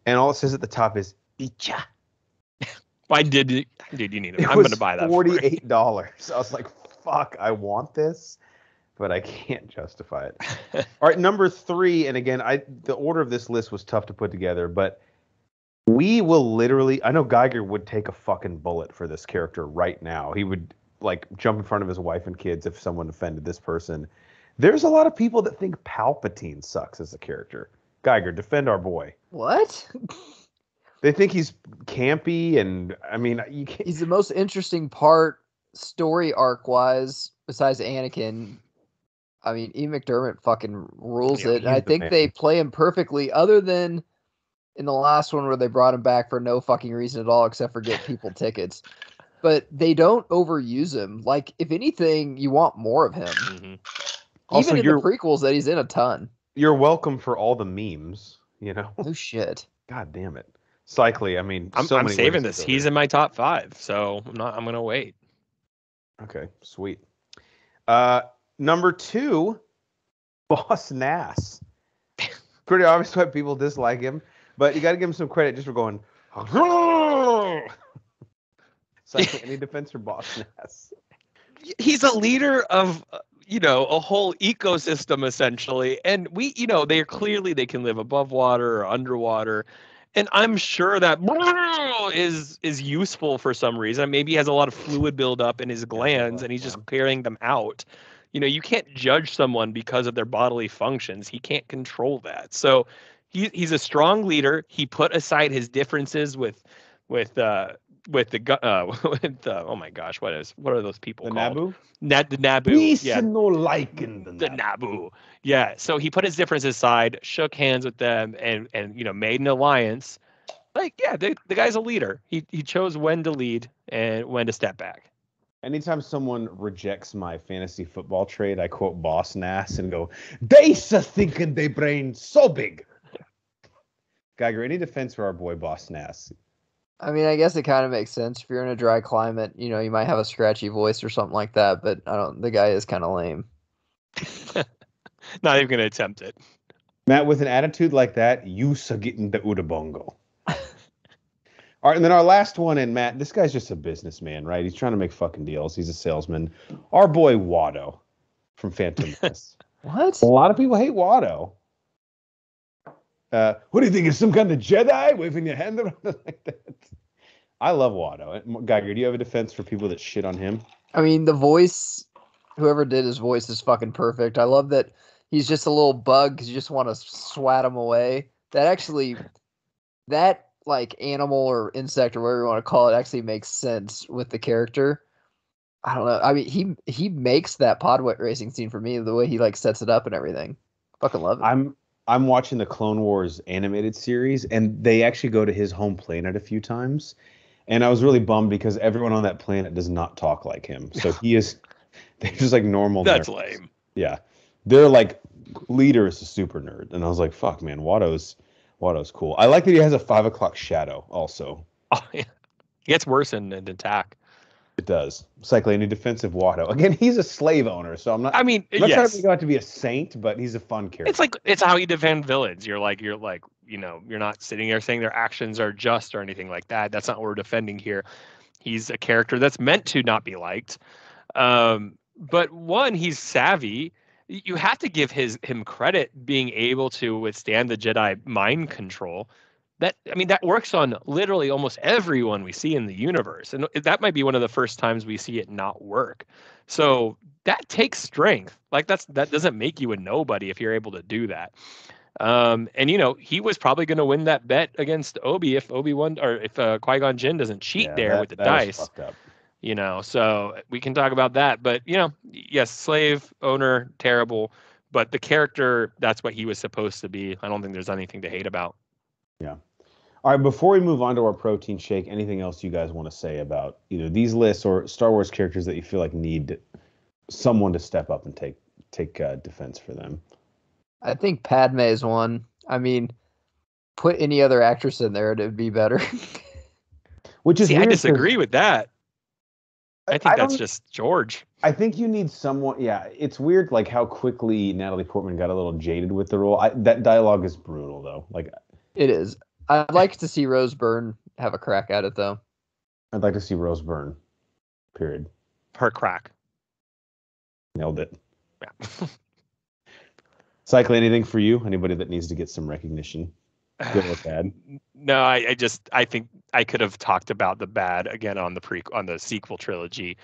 And all it says at the top is, Icha. Dude, you need it. I'm going to buy that. $48. I was like, fuck, I want this, but I can't justify it. All right, number 3, and again, the order of this list was tough to put together, but we will literally, I know Geiger would take a fucking bullet for this character right now. He would like jump in front of his wife and kids if someone offended this person. There's a lot of people that think Palpatine sucks as a character. Geiger, defend our boy. What? They think he's campy, and I mean, you can't... He's the most interesting part, story arc wise, besides Anakin. I mean, Ian McDermott fucking rules it. And I think they play him perfectly, other than in the last one where they brought him back for no fucking reason at all, except for get people tickets. But they don't overuse him. Like, if anything, you want more of him. Mm-hmm. Even in the prequels that he's in a ton. You're welcome for all the memes, you know? No shit. God damn it. Cycly, I mean, I'm many saving ways this. to go He's here. in my top 5, so I'm gonna wait. Okay, sweet. Number 2, Boss Nass. Pretty obvious why people dislike him, but you got to give him some credit just for going. Cycly, any defense for Boss Nass? He's a leader of a whole ecosystem essentially, and they're clearly they can live above water or underwater, and I'm sure that is useful for some reason. Maybe he has a lot of fluid buildup in his glands and he's just carrying them out. You can't judge someone because of their bodily functions. He can't control that. So he's a strong leader. He put aside his differences with with the oh my gosh, what are those people called? Naboo? The Naboo. We no liking the Naboo. Yeah. So he put his differences aside, shook hands with them, and made an alliance. Like, yeah, the guy's a leader. He chose when to lead and when to step back. Anytime someone rejects my fantasy football trade, I quote Boss Nass and go, "They thinking they brain so big." Geiger, any defense for our boy Boss Nass? I mean, I guess it kind of makes sense. If you're in a dry climate, you might have a scratchy voice or something like that, but the guy is kind of lame. Not even going to attempt it. Matt, with an attitude like that, you getting the Udabongo. All right, and then our last one, and Matt, this guy's just a businessman, right? He's trying to make fucking deals. He's a salesman. Our boy Watto from Phantom Menace. What? A lot of people hate Watto. What do you think? Is some kind of Jedi waving your hand around like that? I love Watto. Geiger, do you have a defense for people that shit on him? I mean, the voice, whoever did his voice is fucking perfect. I love that he's just a little bug because you just want to swat him away. That like animal or insect or whatever you want to call it actually makes sense with the character. I don't know. I mean, he makes that pod racing scene for me, the way he like sets it up and everything. Fucking love it. I'm watching the Clone Wars animated series, and they actually go to his home planet a few times. And I was really bummed because everyone on that planet does not talk like him. So they're just like normal. That's nerds. lame. Yeah. They're like, leader is a super nerd. And I was like, fuck, man, Watto's cool. I like that he has a 5 o'clock shadow also. Oh, yeah. It gets worse in attack. It does. Cycling any defensive Watto. Again, he's a slave owner, so I'm not. I mean, I'm not yes. trying to make him out to be a saint, but he's a fun character. It's how you defend villains. You're not sitting there saying their actions are just or anything like that. That's not what we're defending here. He's a character that's meant to not be liked. But one, he's savvy. You have to give him credit being able to withstand the Jedi mind control. That works on literally almost everyone we see in the universe. And that might be one of the first times we see it not work. So that takes strength. Like that doesn't make you a nobody if you're able to do that. And he was probably going to win that bet against Obi if Obi-Wan or if Qui-Gon Jinn doesn't cheat with the dice. Was fucked up. So we can talk about that. But yes, slave owner, terrible. But the character, that's what he was supposed to be. I don't think there's anything to hate about. Yeah. All right, before we move on to our protein shake, anything else you guys want to say about either these lists or Star Wars characters that you feel like need someone to step up and take defense for them? I think Padme is one. I mean, put any other actress in there, it'd be better. Which is weird, I disagree with that. I think that's just George. I think you need someone. Yeah, it's weird, like how quickly Natalie Portman got a little jaded with the role. That dialogue is brutal, though. Like it is. I'd like to see Rose Byrne have a crack at it, though. I'd like to see Rose Byrne. Period. Her crack. Nailed it. Yeah. Cycle, anything for you? Anybody that needs to get some recognition? Good or bad? No, I think I could have talked about the bad again on the sequel trilogy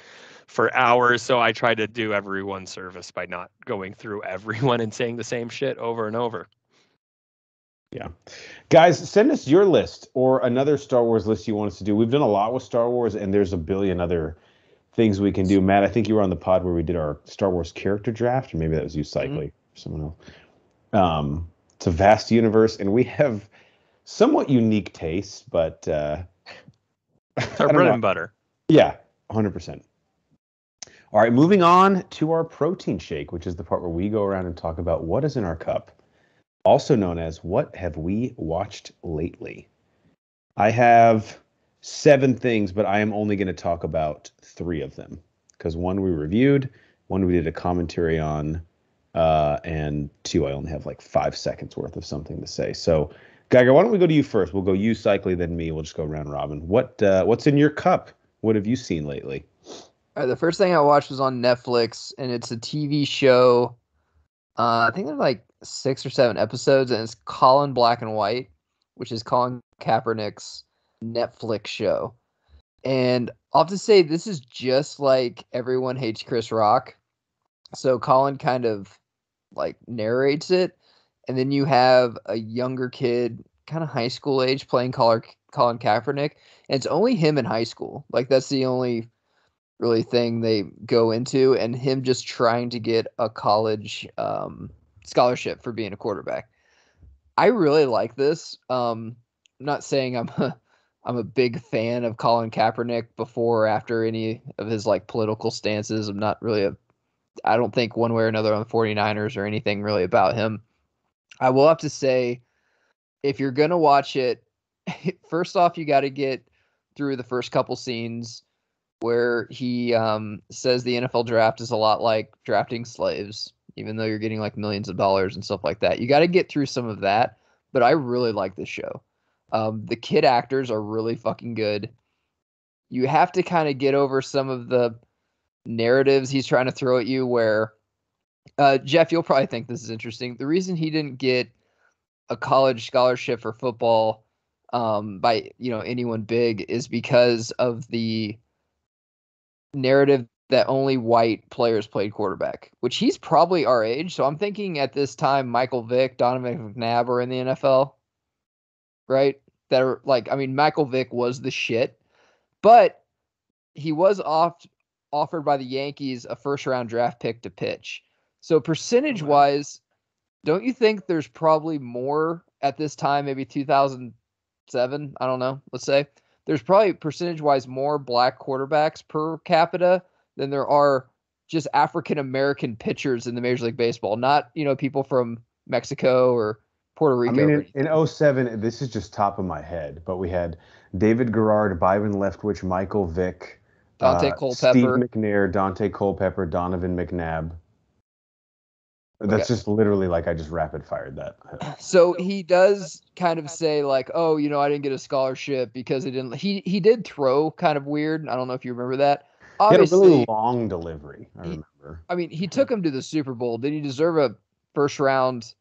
for hours. So I tried to do everyone service by not going through everyone and saying the same shit over and over. Yeah. Guys, send us your list or another Star Wars list you want us to do. We've done a lot with Star Wars, and there's a billion other things we can do. Matt, I think you were on the pod where we did our Star Wars character draft, or maybe that was you, Cycling, or someone else. It's a vast universe, and we have somewhat unique tastes, but it's our bread and butter. Yeah, 100%. All right, moving on to our protein shake, which is the part where we go around and talk about what is in our cup, also known as what have we watched lately. I have 7 things, but I am only going to talk about 3 of them because one we reviewed, one we did a commentary on, and 2 I only have like 5 seconds worth of something to say. So, Geiger, why don't we go to you first? We'll go you, Cycly, then me. We'll just go round robin. What's in your cup? What have you seen lately? All right, the first thing I watched was on Netflix, and it's a TV show. I think there's like 6 or 7 episodes, and it's Colin Black and White, which is Colin Kaepernick's Netflix show. And I'll have to say, this is just like Everyone Hates Chris Rock. So Colin kind of like narrates it, and then you have a younger kid, kind of high school age, playing Colin Kaepernick, and it's only him in high school. Like, that's the only really thing they go into, and him just trying to get a college scholarship for being a quarterback. I really like this. I'm not saying I'm a big fan of Colin Kaepernick before or after any of his like political stances. I'm not really I don't think one way or another on the 49ers or anything really about him. I will have to say, if you're going to watch it, first off, you got to get through the first couple scenes where he says the NFL draft is a lot like drafting slaves, even though you're getting like millions of dollars and stuff like that. You got to get through some of that, but I really like this show. The kid actors are really fucking good. You have to kind of get over some of the narratives he's trying to throw at you where, Jeff, you'll probably think this is interesting. The reason he didn't get a college scholarship for football by anyone big is because of the narrative that only white players played quarterback, which he's probably our age. So I'm thinking at this time, Michael Vick, Donovan McNabb are in the NFL, right? That are like, I mean, Michael Vick was the shit, but he was offered by the Yankees a first-round draft pick to pitch. So percentage-wise, don't you think there's probably more at this time, maybe 2007, I don't know, let's say, there's probably percentage-wise more black quarterbacks per capita than there are just African-American pitchers in the Major League Baseball, not, people from Mexico or Puerto Rico. I mean, in 07, this is just top of my head, but we had David Garrard, Byron Leftwich, Michael Vick, Dante Culpepper, Steve McNair, Dante Culpepper, Donovan McNabb. That's just literally like I just rapid fired that. So he does kind of say like, oh, I didn't get a scholarship because he did throw kind of weird. I don't know if you remember that. Obviously, he had a really long delivery. I remember. I mean, he took him to the Super Bowl. Did he deserve a first round?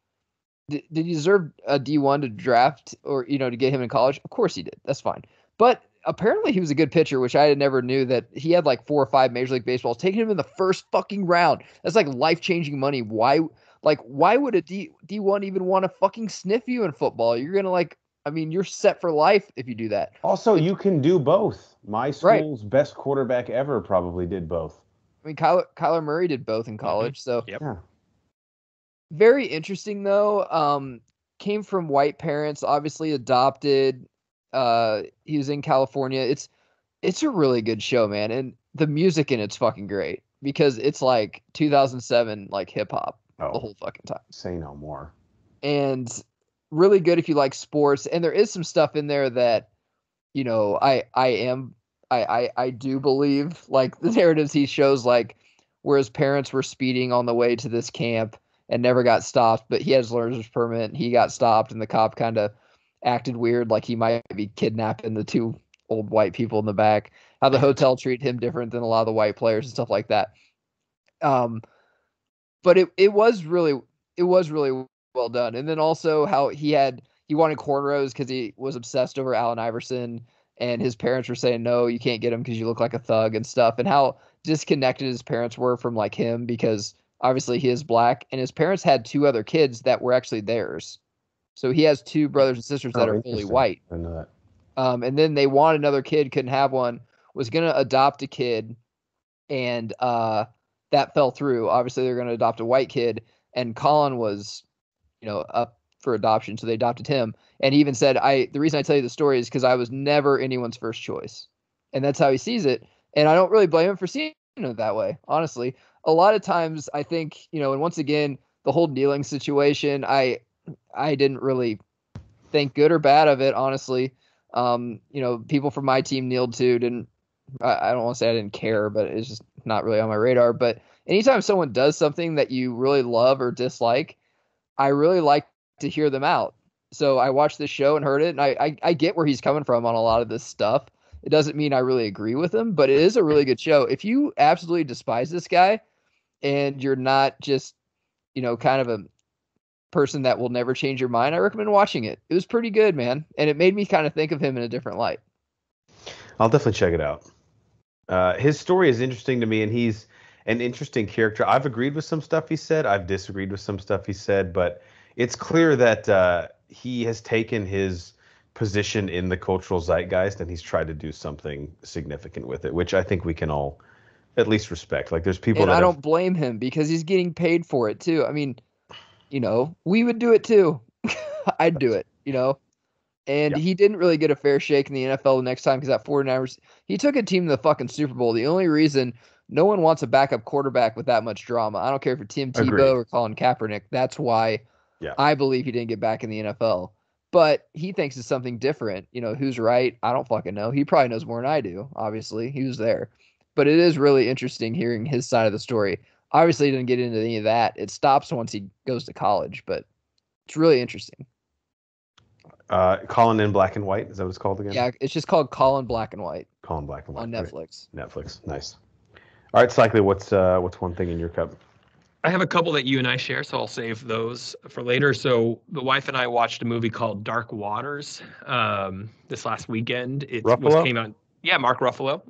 Did he deserve a D1 to draft or, to get him in college? Of course he did. That's fine. But apparently he was a good pitcher, which I never knew that he had like 4 or 5 Major League Baseballs, taking him in the first fucking round. That's like life-changing money. Why would a D1 even want to fucking sniff you in football? You're going to you're set for life if you do that. Also, you can do both. My school's best quarterback ever probably did both. I mean, Kyler Murray did both in college. So yep. Yeah. Very interesting though. Came from white parents, obviously adopted. He was in California. It's a really good show, man, and the music in it's fucking great because it's like 2007 like hip hop the whole fucking time. Say no more. And really good if you like sports, and there is some stuff in there that I do believe, like the narratives he shows, like where his parents were speeding on the way to this camp and never got stopped, but he has learner's permit and he got stopped, and the cop kind of acted weird, like he might be kidnapping the 2 old white people in the back. How the hotel treated him different than a lot of the white players and stuff like that. But it was really well done. And then also how he wanted cornrows because he was obsessed over Allen Iverson, and his parents were saying, no, you can't get him because you look like a thug and stuff, and how disconnected his parents were from like him because obviously he is black, and his parents had 2 other kids that were actually theirs. So he has 2 brothers and sisters that are fully white. I know that. And then they wanted another kid, couldn't have one, was going to adopt a kid, and that fell through. Obviously, they're going to adopt a white kid, and Colin was, up for adoption, so they adopted him. And he even said, the reason I tell you the story is because I was never anyone's first choice. And that's how he sees it. And I don't really blame him for seeing it that way, honestly. A lot of times, I think, and once again, the whole kneeling situation, I didn't really think good or bad of it, honestly. People from my team kneeled too. I don't want to say I didn't care, but it's just not really on my radar. But anytime someone does something that you really love or dislike, I really like to hear them out. So I watched this show and heard it, and I get where he's coming from on a lot of this stuff. It doesn't mean I really agree with him, but it is a really good show. If you absolutely despise this guy and you're not just, kind of a person that will never change your mind, I recommend watching it. It was pretty good, man. And it made me kind of think of him in a different light. I'll definitely check it out. His story is interesting to me, and he's an interesting character. I've agreed with some stuff he said. I've disagreed with some stuff he said, but it's clear that he has taken his position in the cultural zeitgeist and he's tried to do something significant with it, which I think we can all at least respect. Like there's people and I don't blame him because he's getting paid for it too. I mean, we would do it too. I'd do it, And he didn't really get a fair shake in the NFL the next time because that 49ers, he took a team to the fucking Super Bowl. The only reason no one wants a backup quarterback with that much drama. I don't care if you're Tim Tebow or Colin Kaepernick. That's why I believe he didn't get back in the NFL. But he thinks it's something different. Who's right? I don't fucking know. He probably knows more than I do, obviously. He was there. But it is really interesting hearing his side of the story. Obviously, he didn't get into any of that. It stops once he goes to college, but it's really interesting. Colin in Black and White, is that what it's called again? Yeah, it's just called Colin Black and White. Colin Black and White on Netflix. Right. Netflix, nice. All right, Cycly, what's one thing in your cup? I have a couple that you and I share, so I'll save those for later. So the wife and I watched a movie called Dark Waters this last weekend. It came out. Yeah, Mark Ruffalo,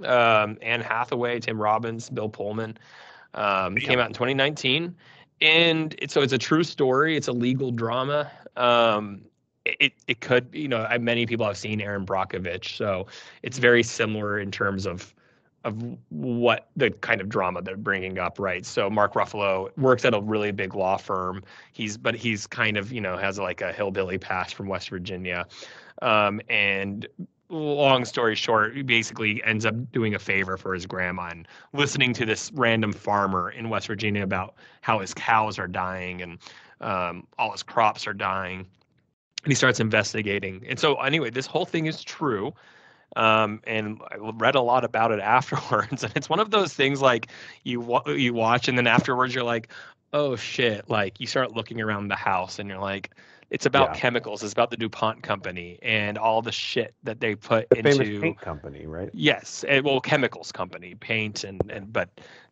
Anne Hathaway, Tim Robbins, Bill Pullman. It came out in 2019, and it's a true story. It's a legal drama. It could, many people have seen Aaron Brockovich, so it's very similar in terms of what the kind of drama they're bringing up, right? So Mark Ruffalo works at a really big law firm. He's kind of, has like a hillbilly past from West Virginia. And long story short, he basically ends up doing a favor for his grandma and listening to this random farmer in West Virginia about how his cows are dying and all his crops are dying. And he starts investigating. And so anyway, this whole thing is true. And I read a lot about it afterwards, and it's one of those things like you watch, and then afterwards you're like, oh shit! Like you start looking around the house, and you're like, it's about chemicals. It's about the DuPont company and all the shit that they put into famous paint company, right? Yes, chemicals company, paint but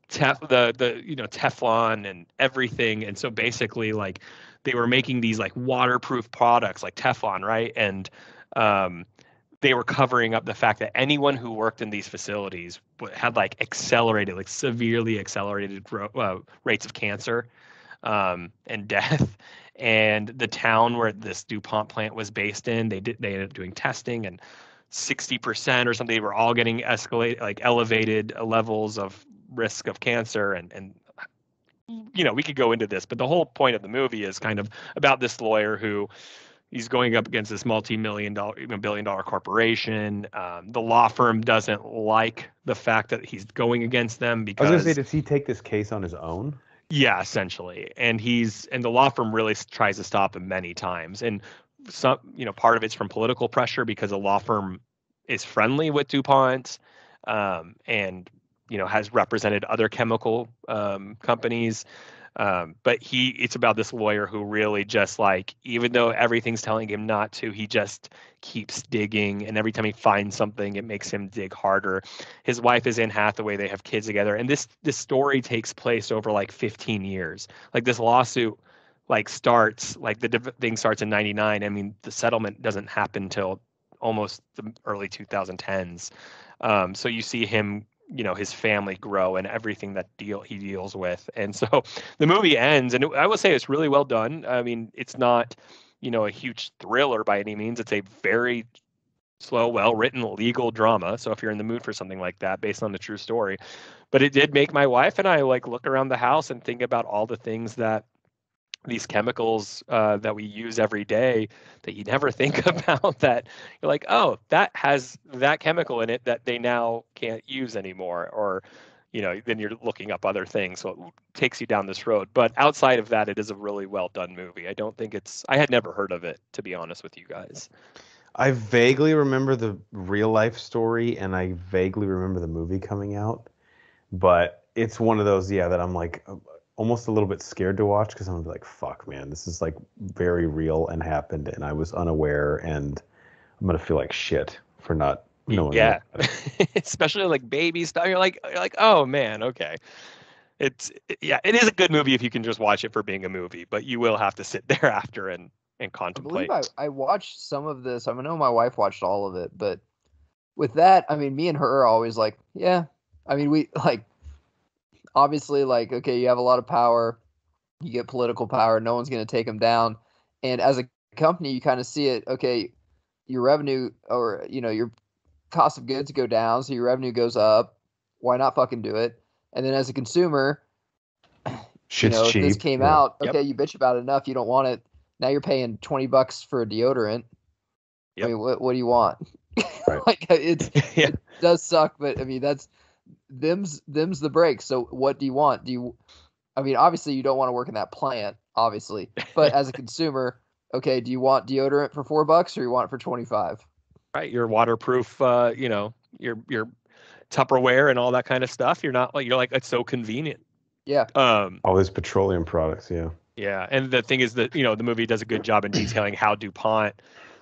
Teflon and everything, and so basically like they were making these like waterproof products like Teflon, right? And they were covering up the fact that anyone who worked in these facilities had severely accelerated rates of cancer and death. And the town where this DuPont plant was based in, they ended up doing testing, and 60% or something, they were all getting elevated levels of risk of cancer. And we could go into this, but the whole point of the movie is kind of about this lawyer who he's going up against this billion dollar corporation. The law firm doesn't like the fact that he's going against them because I was going to say, does he take this case on his own? Yeah, essentially. And the law firm really tries to stop him many times. And some, part of it's from political pressure because the law firm is friendly with DuPont, and has represented other chemical companies. But it's about this lawyer who really just even though everything's telling him not to, he just keeps digging. And every time he finds something, it makes him dig harder. His wife is Anne Hathaway. They have kids together. And this story takes place over 15 years. This lawsuit starts, the thing starts in 99. I mean, the settlement doesn't happen till almost the early 2010s. So you see him, his family grow and everything that he deals with. And so the movie ends, and I will say it's really well done. I mean, it's not, a huge thriller by any means. It's a very slow, well-written legal drama. So if you're in the mood for something like that based on the true story, but it did make my wife and I look around the house and think about all the things that these chemicals that we use every day that you never think about, that you're like, oh, that has that chemical in it that they now can't use anymore. Or, then you're looking up other things. So it takes you down this road. But outside of that, it is a really well done movie. I had never heard of it, to be honest with you guys. I vaguely remember the real life story, and I vaguely remember the movie coming out. But it's one of those, yeah, that I'm like almost a little bit scared to watch because I'm gonna be like, fuck, man, this is like very real and happened, and I was unaware, and I'm gonna feel like shit for not knowing more Yeah, about especially like baby stuff. You're like, oh man, okay. Yeah, it is a good movie if you can just watch it for being a movie, but you will have to sit there after and I believe contemplate. I watched some of this. I know my wife watched all of it, but with that, I mean, me and her are always like, yeah. I mean, we like obviously like, okay, you have a lot of power, you get political power, no one's going to take them down, and as a company, you kind of see it. Okay, your revenue or your cost of goods go down, so your revenue goes up. Why not fucking do it? And then as a consumer, Shit's if this cheap. came Yeah. out, Yep. okay, you bitch about it enough, you don't want it. Now you're paying $20 for a deodorant. Yep. I mean, what do you want? Right. Like Yeah. it does suck, but I mean that's them's the breaks. So what do you want? I mean, obviously you don't want to work in that plant, obviously. But as a consumer, okay, do you want deodorant for $4 or you want it for 25? Right, your waterproof, your Tupperware and all that kind of stuff. You're like it's so convenient. Yeah. All these petroleum products, yeah. Yeah, and the thing is that the movie does a good job in detailing how DuPont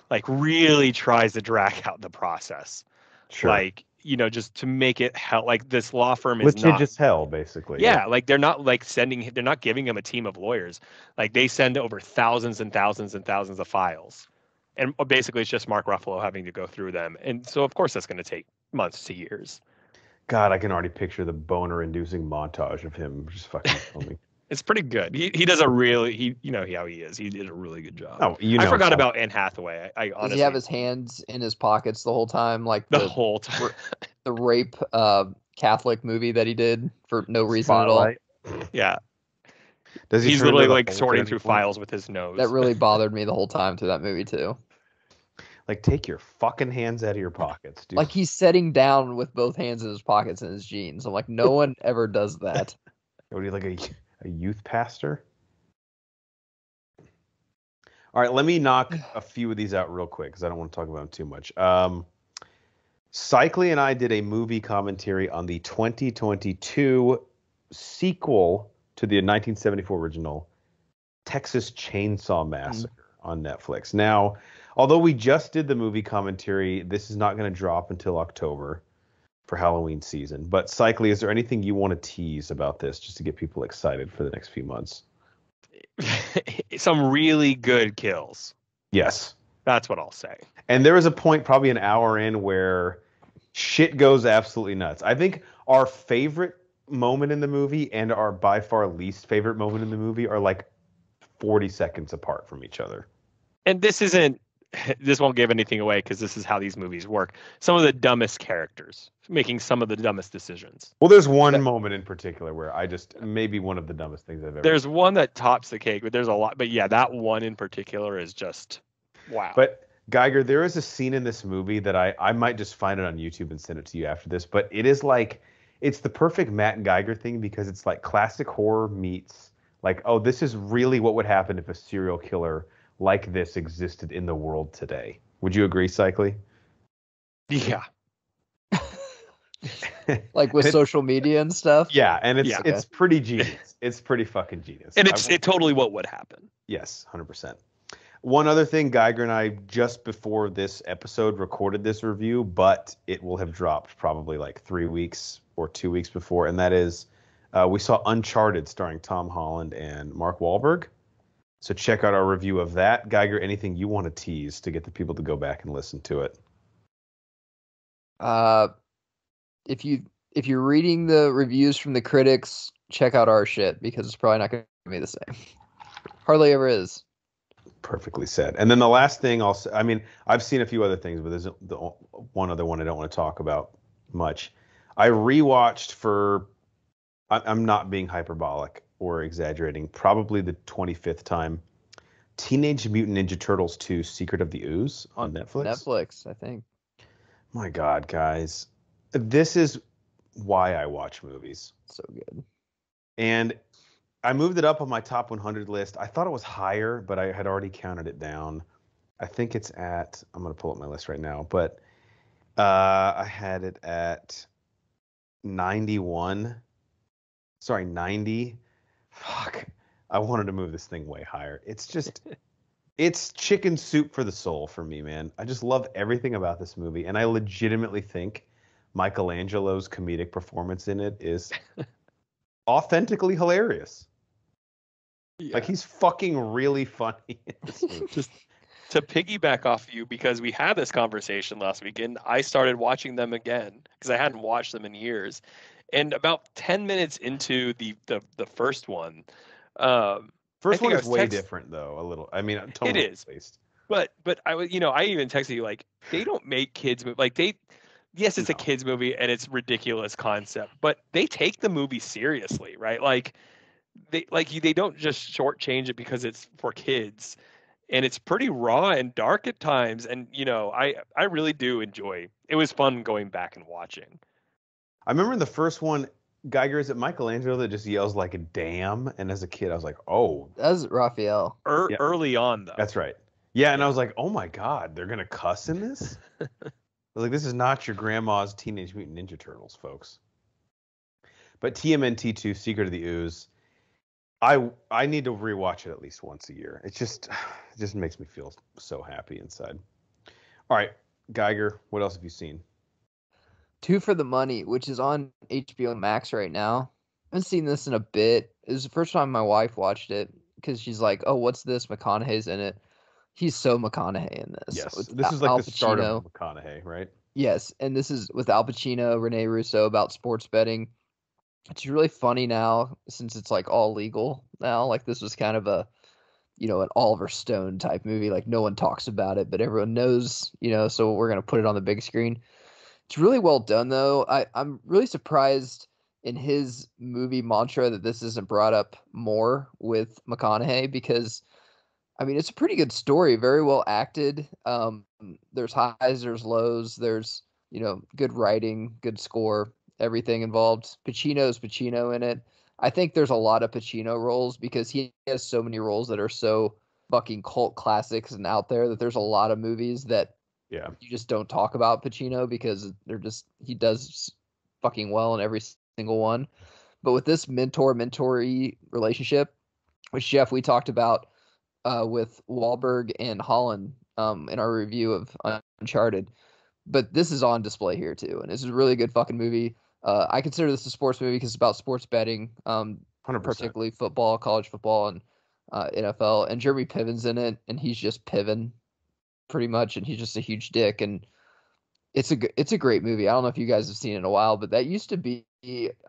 like really tries to drag out the process, Sure. like just to make it hell. Like this law firm is not. Litigious hell, basically. Yeah, like they're not like they're not giving him a team of lawyers. Like they send over thousands and thousands and thousands of files. And basically it's just Mark Ruffalo having to go through them. And so of course that's going to take months to years. God, I can already picture the boner-inducing montage of him just fucking filming. It's pretty good. He does a really how he is. He did a really good job. Oh, I forgot about Anne Hathaway. I honestly Does he have his hands in his pockets the whole time, like the whole time. the rape Catholic movie that he did for no reason at all? Spotlight. Yeah. Does he He's turn into literally the like Hulk sorting at through any point? files with his nose. That really bothered me the whole time through that movie too. Like, take your fucking hands out of your pockets, dude. Like he's sitting down with both hands in his pockets in his jeans. I'm like, no one ever does that. What are you, like a youth pastor? All right, let me knock a few of these out real quick because I don't want to talk about them too much. Cycly and I did a movie commentary on the 2022 sequel to the 1974 original, Texas Chainsaw Massacre on Netflix. Now, although we just did the movie commentary, this is not going to drop until October for Halloween season. But Cycly, is there anything you want to tease about this just to get people excited for the next few months? Some really good kills. Yes. That's what I'll say. And there was a point probably an hour in where shit goes absolutely nuts. I think our favorite moment in the movie and our by far least favorite moment in the movie are like 40 seconds apart from each other. And this won't give anything away because this is how these movies work. Some of the dumbest characters making some of the dumbest decisions. Well, there's one moment in particular where maybe one of the dumbest things I've ever There's one that tops the cake, but there's a lot. But yeah, that one in particular is just wow. But Geiger, there is a scene in this movie that I might just find it on YouTube and send it to you after this, but it is like, it's the perfect Matt and Geiger thing because it's like classic horror meets like, oh, this is really what would happen if a serial killer like this existed in the world today. Would you agree, Cycly? Yeah. Like with social media and stuff? Yeah, and it's pretty genius. It's pretty fucking genius. And it's totally what would happen. Yes, 100%. One other thing, Geiger and I, just before this episode, recorded this review, but it will have dropped probably like 3 weeks or 2 weeks before, and that is we saw Uncharted starring Tom Holland and Mark Wahlberg. So check out our review of that. Geiger, anything you want to tease to get the people to go back and listen to it? If you're reading the reviews from the critics, check out our shit because it's probably not going to be the same. Hardly ever is. Perfectly said. And then the last thing I'll say, I mean, I've seen a few other things, but there's one other one I don't want to talk about much. I rewatched I'm not being hyperbolic or exaggerating, probably the 25th time, Teenage Mutant Ninja Turtles 2 Secret of the Ooze on Netflix. Netflix, I think. My God, guys. This is why I watch movies. So good. And I moved it up on my top 100 list. I thought it was higher, but I had already counted it down. I think it's at. I'm gonna pull up my list right now, but I had it at 91. Sorry, 90. Fuck. I wanted to move this thing way higher. It's just, it's chicken soup for the soul for me, man. I just love everything about this movie, and I legitimately think Michelangelo's comedic performance in it is authentically hilarious. Yeah. Like, he's fucking really funny in this movie. Just to piggyback off you, because we had this conversation last weekend, I started watching them again because I hadn't watched them in years. And about 10 minutes into the first one, First one I is was way different, though, a little. I mean, It is. at least. But I was, I even texted you like, they don't make kids like yes, it's a No. kids movie and it's ridiculous concept, but they take the movie seriously, right? Like they don't just shortchange it because it's for kids, and it's pretty raw and dark at times. And I really do enjoy. It was fun going back and watching. I remember in the first one, Geiger, is it Michelangelo that just yells like a damn? And as a kid, I was like, oh. That's Raphael. Yeah. Early on, though. That's right. Yeah, and I Yeah. was like, oh my God, they're going to cuss in this? I was like, this is not your grandma's Teenage Mutant Ninja Turtles, folks. But TMNT 2, Secret of the Ooze, I need to rewatch it at least once a year. It just makes me feel so happy inside. All right, Geiger, what else have you seen? Two for the Money, which is on HBO Max right now. I haven't seen this in a bit. It was the first time my wife watched it because she's like, "Oh, what's this? McConaughey's in it." He's so McConaughey in this. Yes, With this is like Al the start Pacino. of McConaughey, right? Yes, and this is with Al Pacino, Rene Russo about sports betting. It's really funny now since it's like all legal now. Like this was kind of a, an Oliver Stone type movie. Like no one talks about it, but everyone knows, so we're gonna put it on the big screen. It's really well done though. I'm really surprised in his movie mantra that this isn't brought up more with McConaughey because I mean it's a pretty good story, very well acted. There's highs, there's lows, there's good writing, good score, everything involved. Pacino's Pacino in it. I think there's a lot of Pacino roles because he has so many roles that are so fucking cult classics and out there that there's a lot of movies that Yeah. you just don't talk about Pacino because he does fucking well in every single one. But with this mentor-mentoree relationship, which Jeff, we talked about with Wahlberg and Holland in our review of Uncharted. But this is on display here too, and this is a really good fucking movie. I consider this a sports movie because it's about sports betting, 100%. particularly football, college football, and NFL. And Jeremy Piven's in it, and he's just Piven, pretty much, and he's just a huge dick. And it's a great movie. I don't know if you guys have seen it in a while, but that used to be.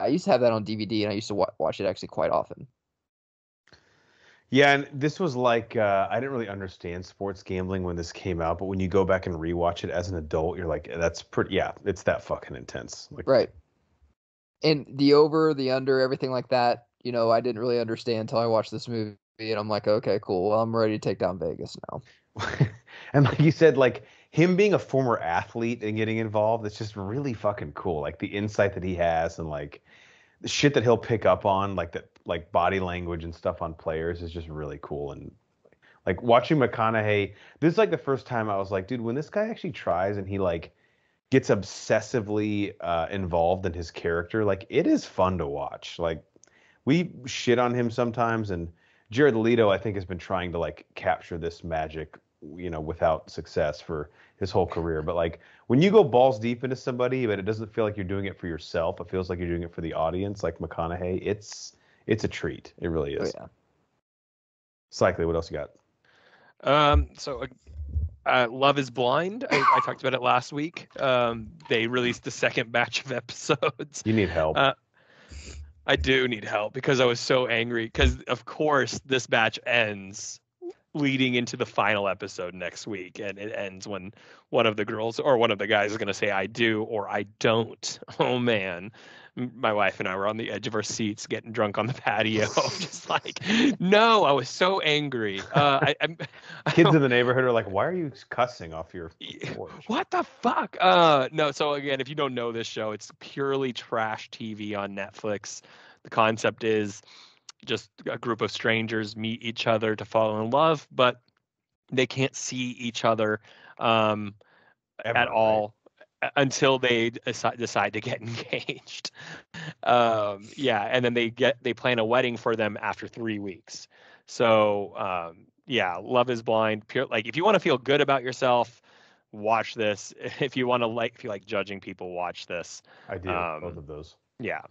I used to have that on DVD, and I used to watch it actually quite often. Yeah, and this was like I didn't really understand sports gambling when this came out, but when you go back and rewatch it as an adult, you're like, that's pretty. Yeah, it's that fucking intense. Like, Right. And the over, the under, everything like that, I didn't really understand until I watched this movie, and I'm like, okay, cool. Well, I'm ready to take down Vegas now. And like you said, like him being a former athlete and getting involved, it's just really fucking cool. Like the insight that he has and like the shit that he'll pick up on, like that, like body language and stuff on players is just really cool. And like watching McConaughey, this is like the first time I was like, dude, when this guy actually tries and he like gets obsessively involved in his character, like it is fun to watch. Like we shit on him sometimes, and Jared Leto, I think, has been trying to like capture this magic, without success for his whole career. But like when you go balls deep into somebody, but it doesn't feel like you're doing it for yourself, it feels like you're doing it for the audience, like McConaughey, it's a treat. It really is. Oh, yeah. Cycly, what else you got? So Love is Blind. I talked about it last week. They released the second batch of episodes. You need help. I do need help because I was so angry because, of course, this batch ends leading into the final episode next week, and it ends when one of the girls or one of the guys is going to say I do or I don't. Oh man, my wife and I were on the edge of our seats getting drunk on the patio, just like, no. I was so angry. Kids in the neighborhood are like, why are you cussing off your porch? What the fuck? No. So again, if you don't know this show, it's purely trash TV on Netflix. The concept is just a group of strangers meet each other to fall in love, but They can't see each other Ever, at all until they decide to get engaged. Yeah, and then they plan a wedding for them after 3 weeks. So yeah, Love is Blind. Pure, like if you want to feel good about yourself, watch this. If you like judging people, watch this. I do both of those. Yeah.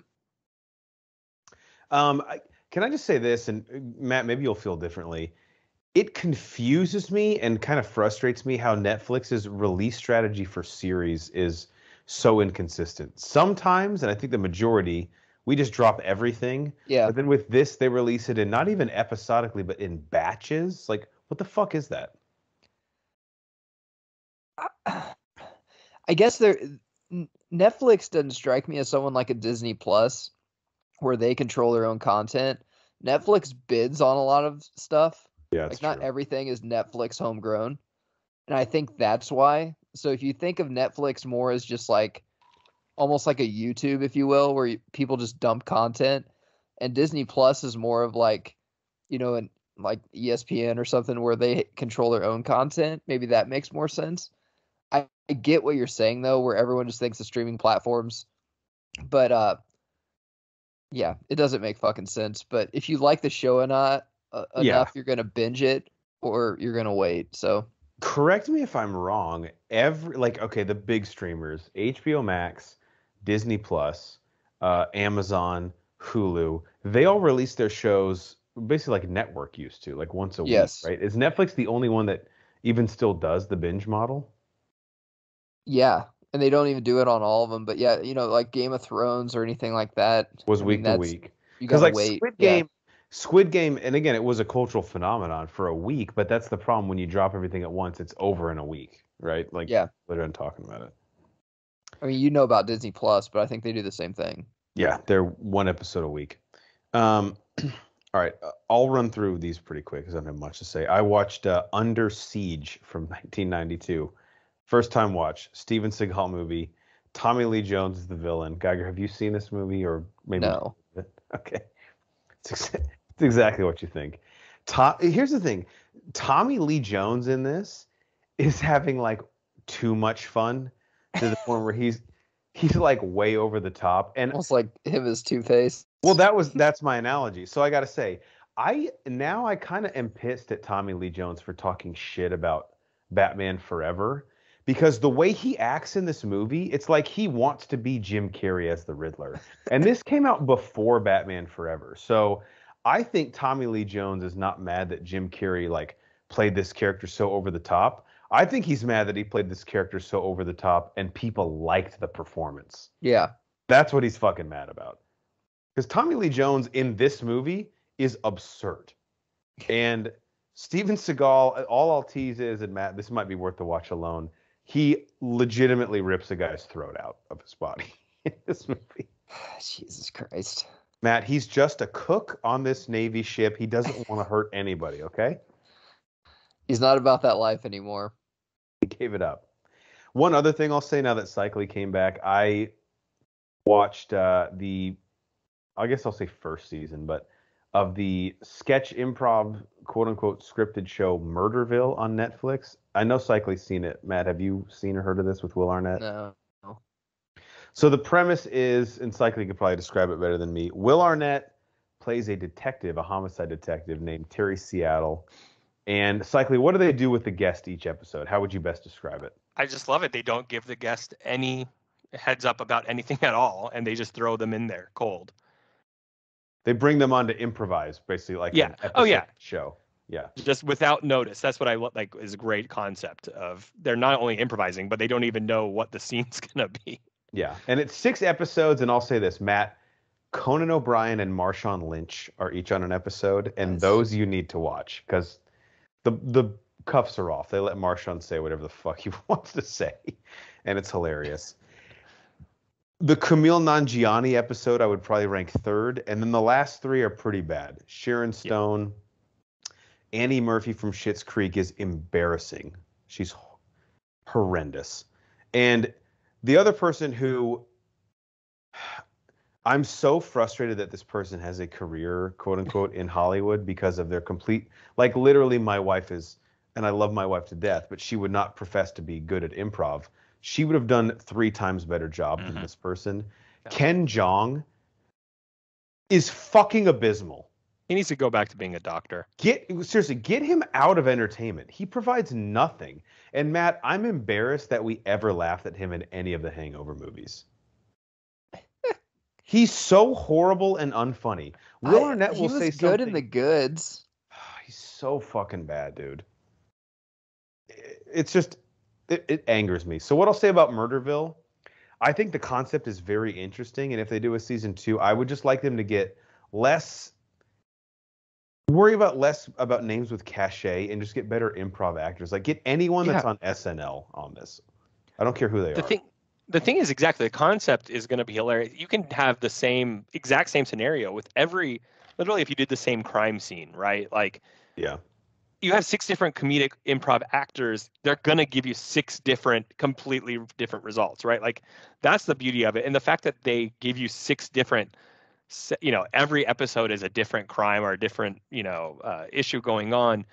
Can I just say this, and Matt, maybe you'll feel differently. It confuses me and kind of frustrates me how Netflix's release strategy for series is so inconsistent. Sometimes, and I think the majority, we just drop everything. Yeah. But then with this, they release it in not even episodically, but in batches. Like, what the fuck is that? I guess Netflix doesn't strike me as someone like a Disney Plus where they control their own content. Netflix bids on a lot of stuff. Yeah, like not everything is Netflix homegrown. And I think that's why. So if you think of Netflix more as just like almost like a YouTube, if you will, where people just dump content, and Disney Plus is more of like, and like ESPN or something where they control their own content. Maybe that makes more sense. I get what you're saying though, where everyone just thinks of streaming platforms, but yeah, it doesn't make fucking sense. But if you like the show enough, you're gonna binge it or you're gonna wait. So correct me if I'm wrong. The big streamers, HBO Max, Disney Plus, Amazon, Hulu, they all release their shows basically like network used to, like once a week, right? Is Netflix the only one that even still does the binge model? Yeah, and they don't even do it on all of them. But yeah, like Game of Thrones or anything like that was week to week. You gotta wait. Squid Game, and again, it was a cultural phenomenon for a week, but that's the problem when you drop everything at once, it's over in a week, right? Like, literally talking about it. I mean, about Disney Plus, but I think they do the same thing. Yeah, they're one episode a week. All right, I'll run through these pretty quick because I don't have much to say. I watched Under Siege from 1992. First time watch, Steven Seagal movie. Tommy Lee Jones is the villain. Geiger, have you seen this movie or maybe no? Okay, it's exactly what you think. Here's the thing, Tommy Lee Jones in this is having like too much fun to the point where he's like way over the top and almost like him as Two-Face. Well, that's my analogy. So I got to say, I kind of am pissed at Tommy Lee Jones for talking shit about Batman Forever. Because the way he acts in this movie, it's like he wants to be Jim Carrey as the Riddler. And this came out before Batman Forever. So I think Tommy Lee Jones is not mad that Jim Carrey like played this character so over the top. I think he's mad that he played this character so over the top and people liked the performance. Yeah. That's what he's fucking mad about. Because Tommy Lee Jones in this movie is absurd. And Steven Seagal, all I'll tease is, and Matt, this might be worth the watch alone, he legitimately rips a guy's throat out of his body in this movie. Jesus Christ. Matt, he's just a cook on this Navy ship. He doesn't want to hurt anybody, okay? He's not about that life anymore. He gave it up. One other thing I'll say now that Cycly came back, I watched I guess I'll say first season, but of the sketch improv, quote unquote, scripted show Murderville on Netflix. I know Cycly's seen it. Matt, have you seen or heard of this with Will Arnett? No. So the premise is, and Cycly could probably describe it better than me. Will Arnett plays a detective, a homicide detective named Terry Seattle. And Cycly, what do they do with the guest each episode? How would you best describe it? I just love it. They don't give the guest any heads up about anything at all, and they just throw them in there cold. They bring them on to improvise, basically, like an episode show. Yeah. Just without notice. That's what I like is a great concept of they're not only improvising, but they don't even know what the scene's going to be. Yeah. And it's 6 episodes. And I'll say this, Matt, Conan O'Brien and Marshawn Lynch are each on an episode. And those you need to watch because the cuffs are off. They let Marshawn say whatever the fuck he wants to say. And it's hilarious. The Kumail Nanjiani episode, I would probably rank 3rd. And then the last 3 are pretty bad. Sharon Stone, Annie Murphy from Schitt's Creek is embarrassing. She's horrendous. And the other person who I'm so frustrated that this person has a career, quote unquote, in Hollywood because of their complete, like literally my wife is and I love my wife to death, but she would not profess to be good at improv. She would have done 3 times better job than this person. Yeah. Ken Jeong is fucking abysmal. He needs to go back to being a doctor. Seriously, get him out of entertainment. He provides nothing. And Matt, I'm embarrassed that we ever laughed at him in any of the Hangover movies. He's so horrible and unfunny. Will Arnett will say something. He was good in The Goods. He's so fucking bad, dude. It's just, it angers me. So what I'll say about Murderville, I think the concept is very interesting. And if they do a season 2, I would just like them to get less about names with cachet and just get better improv actors. Like get anyone that's on SNL on this. I don't care who they are. The thing is exactly the concept is going to be hilarious. You can have the exact same scenario with literally if you did the same crime scene, right? Like, yeah, you have 6 different comedic improv actors. They're going to give you 6 completely different results, right? Like that's the beauty of it. And the fact that they give you 6 different, every episode is a different crime or a different, issue going on.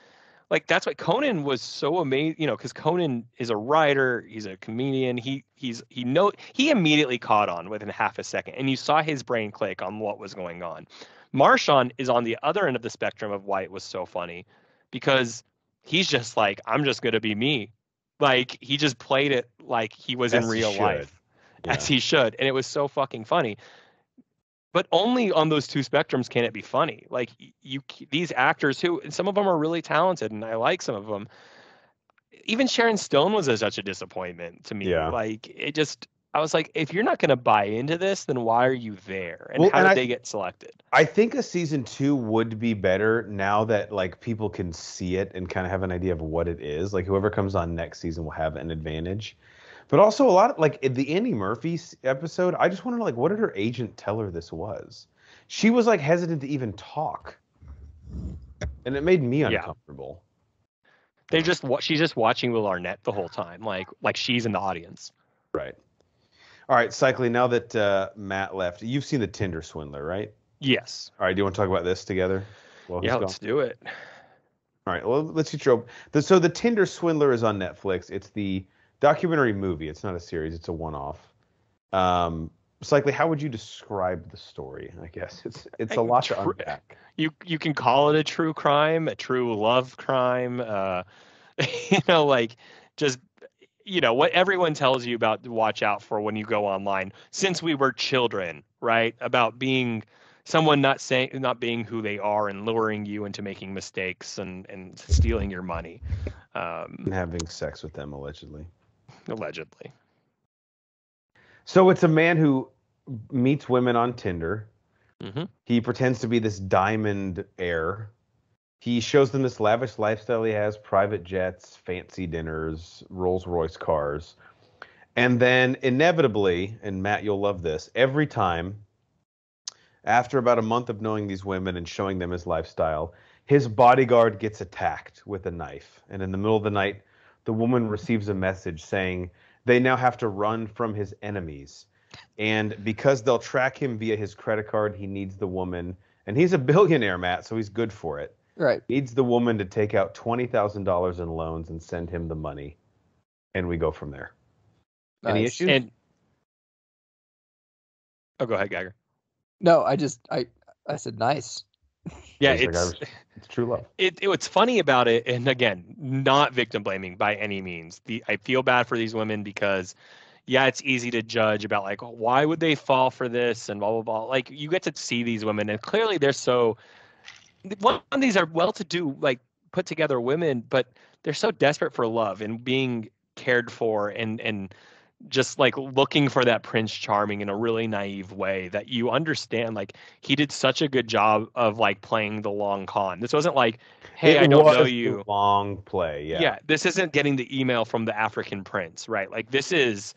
Like that's why Conan was so amazing, because Conan is a writer, he's a comedian. He immediately caught on within half a second, and you saw his brain click on what was going on. Marshawn is on the other end of the spectrum of why it was so funny, because he's just like, I'm just gonna be me. Like he just played it like he was in real life, as he should, and it was so fucking funny. But only on those 2 spectrums can it be funny. Like these actors who, and some of them are really talented, and I like some of them. Even Sharon Stone was such a disappointment to me. Yeah. Like I was like, if you're not going to buy into this, then why are you there? And how did they get selected? I think a season 2 would be better now that like people can see it and kind of have an idea of what it is. Like whoever comes on next season will have an advantage. But also a lot of, like, the Annie Murphy episode, I just want to know, like, what did her agent tell her this was? She was, like, hesitant to even talk. And it made me uncomfortable. She's just watching Will Arnett the whole time, like she's in the audience. Right. All right, Cycling, now that Matt left, you've seen the Tinder Swindler, right? Yes. All right, do you want to talk about this together? Let's do it. All right, well, let's get your... So the Tinder Swindler is on Netflix. It's the documentary movie. It's not a series. It's a one-off. Cycling, how would you describe the story? I guess it's a lot to unpack. You can call it a true crime, a true love crime. What everyone tells you about to watch out for when you go online. Since we were children, right? About being someone not being who they are and luring you into making mistakes and stealing your money. And having sex with them, allegedly. Allegedly. So it's a man who meets women on Tinder. Mm-hmm. He pretends to be this diamond heir. He shows them this lavish lifestyle he has, private jets, fancy dinners, Rolls-Royce cars. And then inevitably, and Matt, you'll love this, every time, after about a month of knowing these women and showing them his lifestyle, his bodyguard gets attacked with a knife. And in the middle of the night, the woman receives a message saying they now have to run from his enemies. And because they'll track him via his credit card, he needs the woman. And he's a billionaire, Matt, so he's good for it. Right. Needs the woman to take out $20,000 in loans and send him the money. And we go from there. Nice. Any issues? Go ahead, Gagger. No, I said nice. Yeah, it's true love. What's funny about it, and again, not victim blaming by any means. I feel bad for these women because, yeah, it's easy to judge about like, why would they fall for this and blah, blah, blah. Like you get to see these women and clearly they're one of these are well-to-do, like put together women, but they're so desperate for love and being cared for and just like looking for that Prince Charming in a really naive way that you understand. Like he did such a good job of like playing the long con. This wasn't like, hey, I don't know you. Long play, yeah. Yeah, this isn't getting the email from the African prince, right? Like this is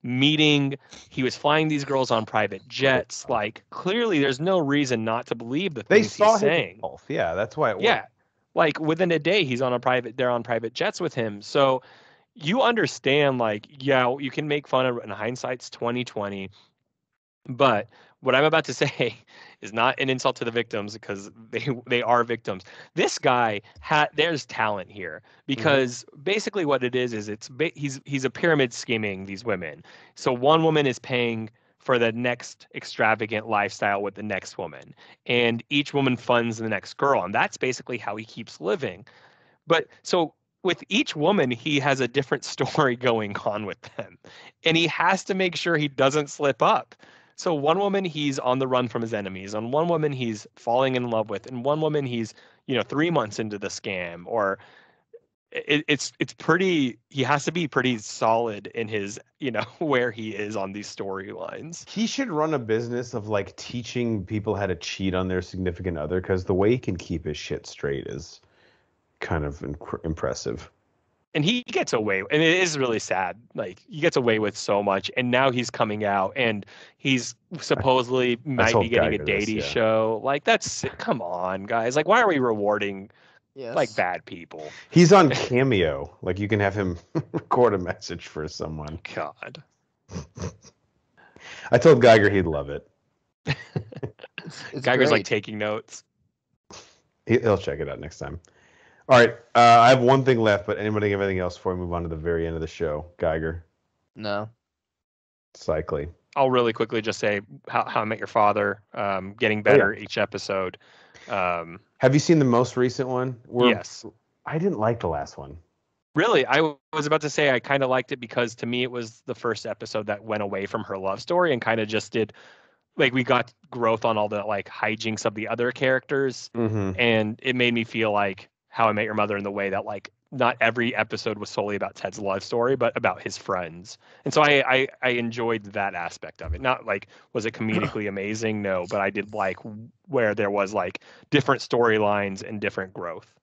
meeting. He was flying these girls on private jets. Like clearly, there's no reason not to believe the things he's saying. Yeah, that's why it worked. Yeah, like within a day, they're on private jets with him. So you understand, like, yeah, you can make fun of it, in hindsight's 2020, but what I'm about to say is not an insult to the victims because they are victims. This guy there's talent here because basically what it is he's a pyramid scheming these women. So one woman is paying for the next extravagant lifestyle with the next woman, and each woman funds the next girl, and that's basically how he keeps living. But so with each woman, he has a different story going on with them, and he has to make sure he doesn't slip up. So one woman he's on the run from his enemies, on one woman he's falling in love with, and one woman he's 3 months into the scam. Or it's pretty. He has to be pretty solid in his where he is on these storylines. He should run a business of like teaching people how to cheat on their significant other, because the way he can keep his shit straight is kind of impressive. And he gets away, and it is really sad. Like, he gets away with so much, and now he's coming out, and he's supposedly might be getting a dating show. Like, come on, guys. Like, why are we rewarding like bad people? He's on Cameo. Like, you can have him record a message for someone. God. I told Geiger he'd love it. Geiger's great. Like taking notes. He'll check it out next time. All right, I have one thing left, but anybody have anything else before we move on to the very end of the show? Geiger? No. Cycling. I'll really quickly just say How I Met Your Father, getting better each episode. Have you seen the most recent one? Yes. I didn't like the last one. Really? I was about to say I kind of liked it because to me it was the first episode that went away from her love story and kind of just did, like, we got growth on all the like hijinks of the other characters, and it made me feel like How I Met Your Mother in the way that like not every episode was solely about Ted's love story, but about his friends. And so I enjoyed that aspect of it. Not like, was it comedically amazing? No, but I did like where there was like different storylines and different growth.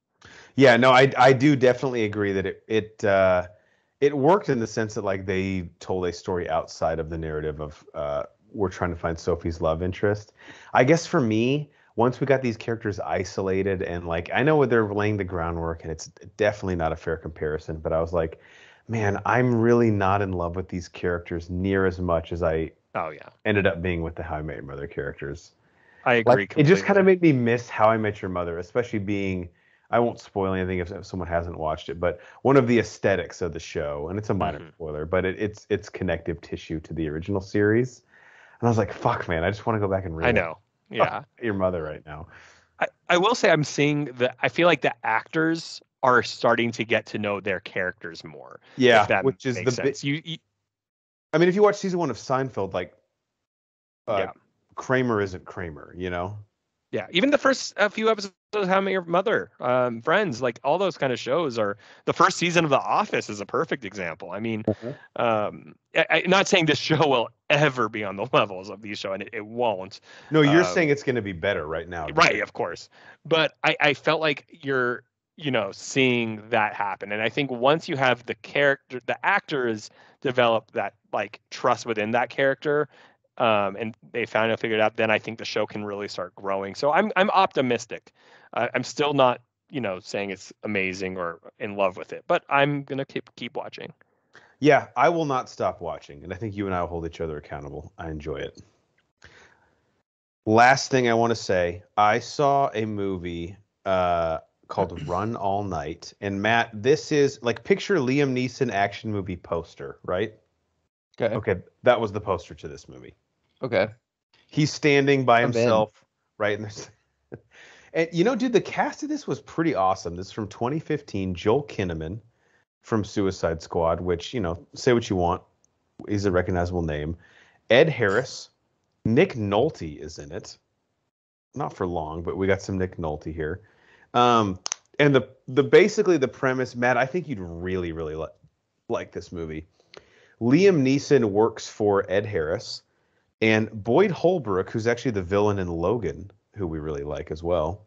Yeah, no, I do definitely agree that it worked in the sense that like they told a story outside of the narrative of we're trying to find Sophie's love interest. I guess for me, once we got these characters isolated and like, I know they're laying the groundwork and it's definitely not a fair comparison, but I was like, man, I'm really not in love with these characters near as much as I ended up being with the How I Met Your Mother characters. I agree completely. It just kind of made me miss How I Met Your Mother, especially being, I won't spoil anything if someone hasn't watched it, but one of the aesthetics of the show, and it's a minor spoiler, but it's connective tissue to the original series. And I was like, fuck, man, I just want to go back and read it. I know. Yeah. Your mother right now. I will say I feel like the actors are starting to get to know their characters more. Yeah, which is the sense. I mean, if you watch season 1 of Seinfeld, like Kramer isn't Kramer, you know? Yeah, even the first few episodes of How I Met Your Mother, Friends, like all those kind of shows are. The first season of The Office is a perfect example. I mean, I'm not saying this show will ever be on the levels of these shows, and it won't. No, you're saying it's going to be better right now. Right, of course. But I felt like you're, seeing that happen. And I think once you have the actors develop that like trust within that character, and they finally figured it out, then I think the show can really start growing. So I'm optimistic. I'm still not, saying it's amazing or in love with it, but I'm gonna keep watching. Yeah, I will not stop watching, and I think you and I will hold each other accountable. I enjoy it. Last thing I want to say, I saw a movie called Run All Night, and Matt, this is like, picture Liam Neeson action movie poster, right? Okay, that was the poster to this movie. Okay. He's standing by himself, right? And dude, the cast of this was pretty awesome. This is from 2015. Joel Kinnaman from Suicide Squad, which, say what you want, he's a recognizable name. Ed Harris, Nick Nolte is in it. Not for long, but we got some Nick Nolte here. And basically the premise, Matt, I think you'd really, really like this movie. Liam Neeson works for Ed Harris, and Boyd Holbrook, who's actually the villain in Logan, who we really like as well.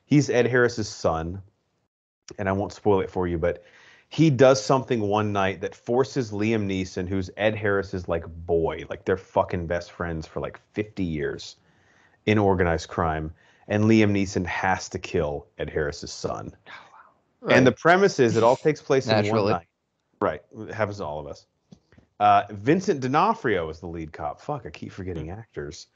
He's Ed Harris's son, and I won't spoil it for you, but he does something one night that forces Liam Neeson, who's Ed Harris's like boy, like they're fucking best friends for like 50 years in organized crime, and Liam Neeson has to kill Ed Harris's son. Oh, wow. Right. And the premise is it all takes place in one night. Right. It happens to all of us. Vincent D'Onofrio is the lead cop. Fuck, I keep forgetting actors.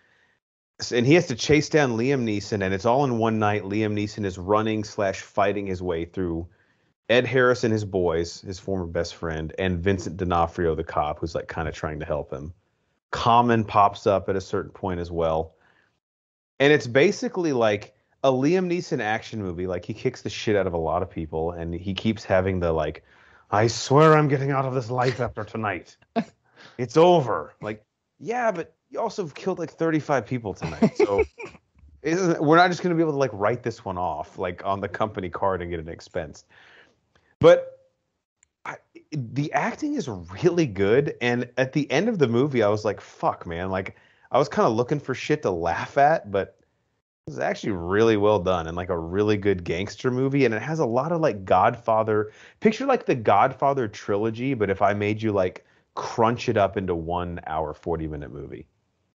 And he has to chase down Liam Neeson, and it's all in one night. Liam Neeson is running / fighting his way through Ed Harris and his boys, his former best friend, and Vincent D'Onofrio, the cop, who's like kind of trying to help him. Common pops up at a certain point as well. And it's basically like a Liam Neeson action movie. Like, he kicks the shit out of a lot of people, and he keeps having the like, I swear I'm getting out of this life after tonight. It's over. Like, yeah, but you also killed like 35 people tonight. So we're not just going to be able to like write this one off like on the company card and get an expense. But the acting is really good. And at the end of the movie, I was like, fuck, man. Like, I was kind of looking for shit to laugh at, but it was actually really well done and like a really good gangster movie. And it has a lot of like Godfather. Picture like the Godfather trilogy, but if I made you like crunch it up into 1 hour, 40-minute movie.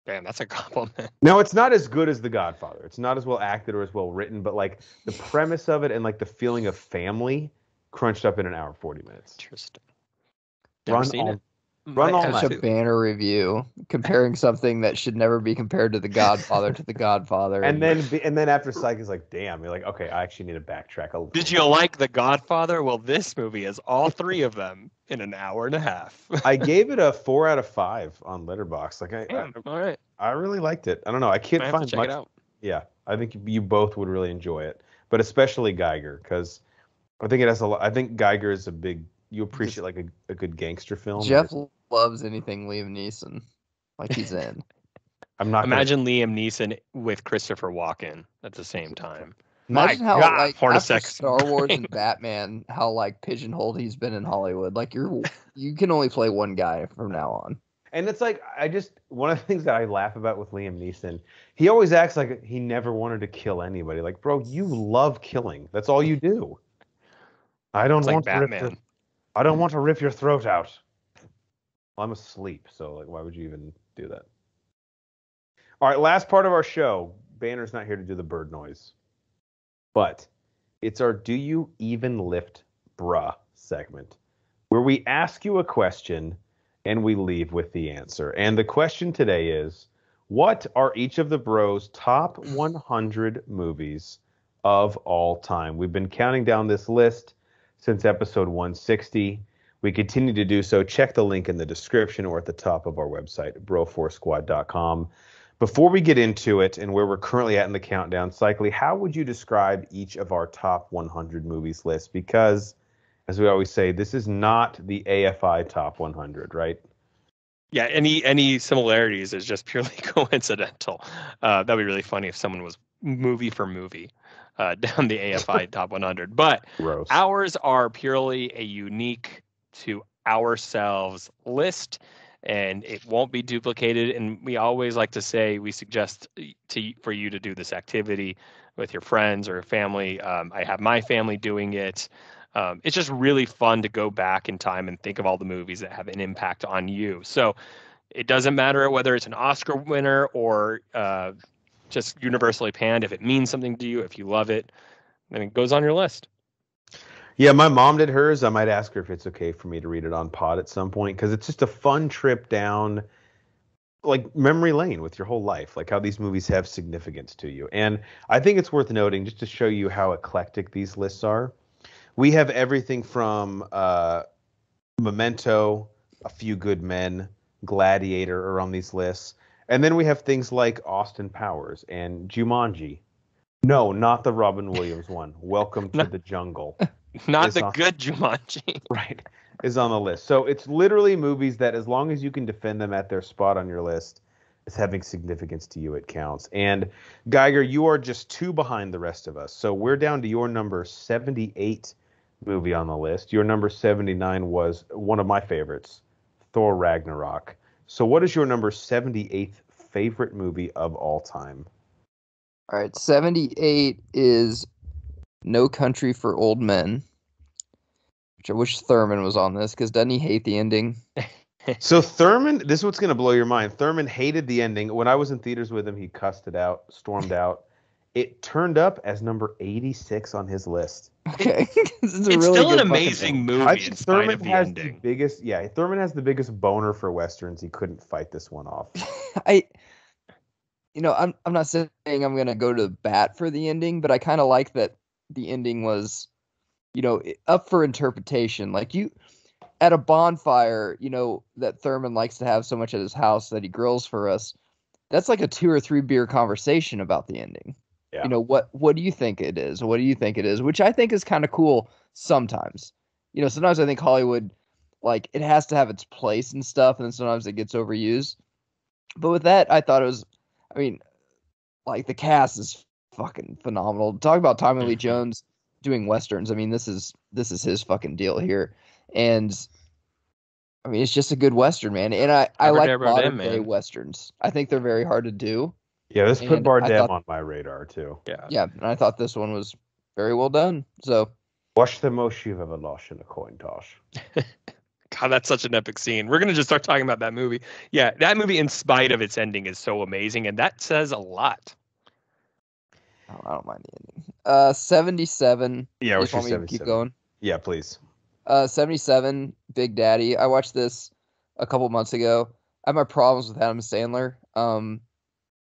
Damn, that's a compliment. No, it's not as good as The Godfather. It's not as well acted or as well written, but like the premise of it and like the feeling of family crunched up in 1 hour, 40 minutes. Interesting. Never seen it. Run all Such a night. banner review comparing something that should never be compared to The Godfather to The Godfather. And then after Psych is like, damn, you're like, okay, I actually need to backtrack a little. Did you like The Godfather? Well, this movie is all three of them in 1.5 hours. I gave it a 4 out of 5 on Letterboxd. Like, all right. I really liked it. I don't know. I can't find check much. it out. Yeah, I think you both would really enjoy it, but especially Geiger, because I think it has a lot. I think Geiger is you appreciate like a good gangster film. Jeff loves anything Liam Neeson. Like, he's in. I'm not Imagine Liam Neeson with Christopher Walken at the same time. Imagine how God, like Hornacek. after Star Wars and Batman, how like pigeonholed he's been in Hollywood. Like, you can only play one guy from now on. And it's like, one of the things that I laugh about with Liam Neeson, he always acts like he never wanted to kill anybody. Like, bro, you love killing. That's all you do. I don't want to rip your throat out. Well, I'm asleep, so like, why would you even do that? All right, last part of our show. Banner's not here to do the bird noise, but it's our "Do You Even Lift Bruh" segment, where we ask you a question and we leave with the answer. And the question today is, what are each of the bros' top 100 movies of all time? We've been counting down this list since episode 160. We continue to do so. Check the link in the description or at the top of our website, bro4squad.com. Before we get into it and where we're currently at in the countdown, Cycly, how would you describe each of our top 100 movies list? Because, as we always say, this is not the AFI top 100, right? Yeah, any similarities is just purely coincidental. That'd be really funny if someone was movie for movie down the AFI top 100. But Gross. Ours are purely a unique to ourselves list, and it won't be duplicated. And we always like to say we suggest for you to do this activity with your friends or family. I have my family doing it. It's just really fun to go back in time and think of all the movies that have an impact on you. So it doesn't matter whether it's an Oscar winner or just universally panned. If it means something to you, if you love it, then it goes on your list. Yeah, my mom did hers. I might ask her if it's okay for me to read it on pod at some point, because it's just a fun trip down like memory lane with your whole life, like how these movies have significance to you. And I think it's worth noting, just to show you how eclectic these lists are. We have everything from Memento, A Few Good Men, Gladiator are on these lists. And then we have things like Austin Powers and Jumanji. No, not the Robin Williams one. Welcome to the Jungle. Not the good Jumanji. Right. Is on the list. So it's literally movies that, as long as you can defend them at their spot on your list, as having significance to you, it counts. And Geiger, you are just 2 behind the rest of us. So we're down to your number 78 movie on the list. Your number 79 was one of my favorites, Thor Ragnarok. So what is your number 78th favorite movie of all time? All right, 78 is No Country for Old Men, which I wish Thurman was on this, because doesn't he hate the ending? So Thurman, this is what's going to blow your mind. Thurman hated the ending. When I was in theaters with him, he cussed it out, stormed out. It turned up as number 86 on his list. Okay. It's still an amazing movie. I think in spite Thurman of the has ending. the biggest. Yeah, Thurman has the biggest boner for westerns. He couldn't fight this one off. I'm not saying I'm gonna go to bat for the ending, but I kind of like that the ending was, up for interpretation. Like you at a bonfire, that Thurman likes to have so much at his house that he grills for us. That's like a 2 or 3 beer conversation about the ending. Yeah. What do you think it is? What do you think it is? Which I think is kind of cool sometimes. Sometimes I think Hollywood, like, it has to have its place and stuff, and then sometimes it gets overused. But with that, I thought it was, I mean, like, the cast is fucking phenomenal. Talk about Tommy Lee Jones doing westerns. I mean, this is his fucking deal here. And I mean, it's just a good western, man. And I like modern day westerns. I think they're very hard to do. Yeah, let's put Bardem on my radar too. Yeah, and I thought this one was very well done. So, what's the most you've ever lost in a coin toss? God, that's such an epic scene. We're gonna just start talking about that movie. Yeah, that movie, in spite of its ending, is so amazing, and that says a lot. Oh, I don't mind the ending. 77. Yeah, what's your 77? Keep going. Yeah, please. 77. Big Daddy. I watched this a couple months ago. I have my problems with Adam Sandler.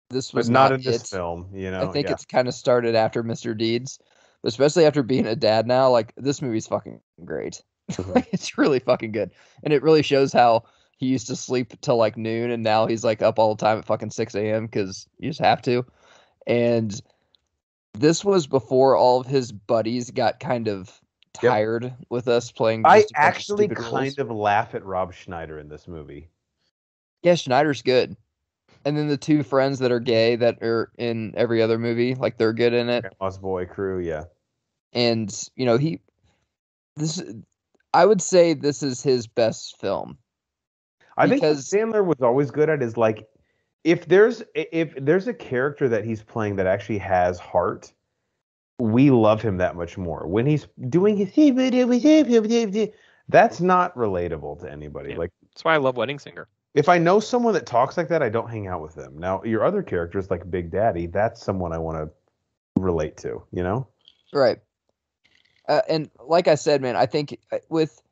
This was not in this film, I think it's kind of started after Mr. Deeds, but especially after being a dad now. Like, this movie's fucking great. It's really fucking good, and it really shows how he used to sleep till like noon, and now he's like up all the time at fucking 6 a.m. because you just have to. And this was before all of his buddies got kind of tired with us playing. I actually kind of laugh at Rob Schneider in this movie. Yeah, Schneider's good. And then the 2 friends that are gay that are in every other movie, like, they're good in it. Grandma's Boy crew, yeah. And I would say this is his best film. I think what Sandler was always good at is, like, if there's a character that he's playing that actually has heart, we love him that much more. When he's doing his that's not relatable to anybody. Yeah. Like, that's why I love Wedding Singer. If I know someone that talks like that, I don't hang out with them. Now, your other characters like Big Daddy, that's someone I want to relate to, Right. And like I said, man, I think with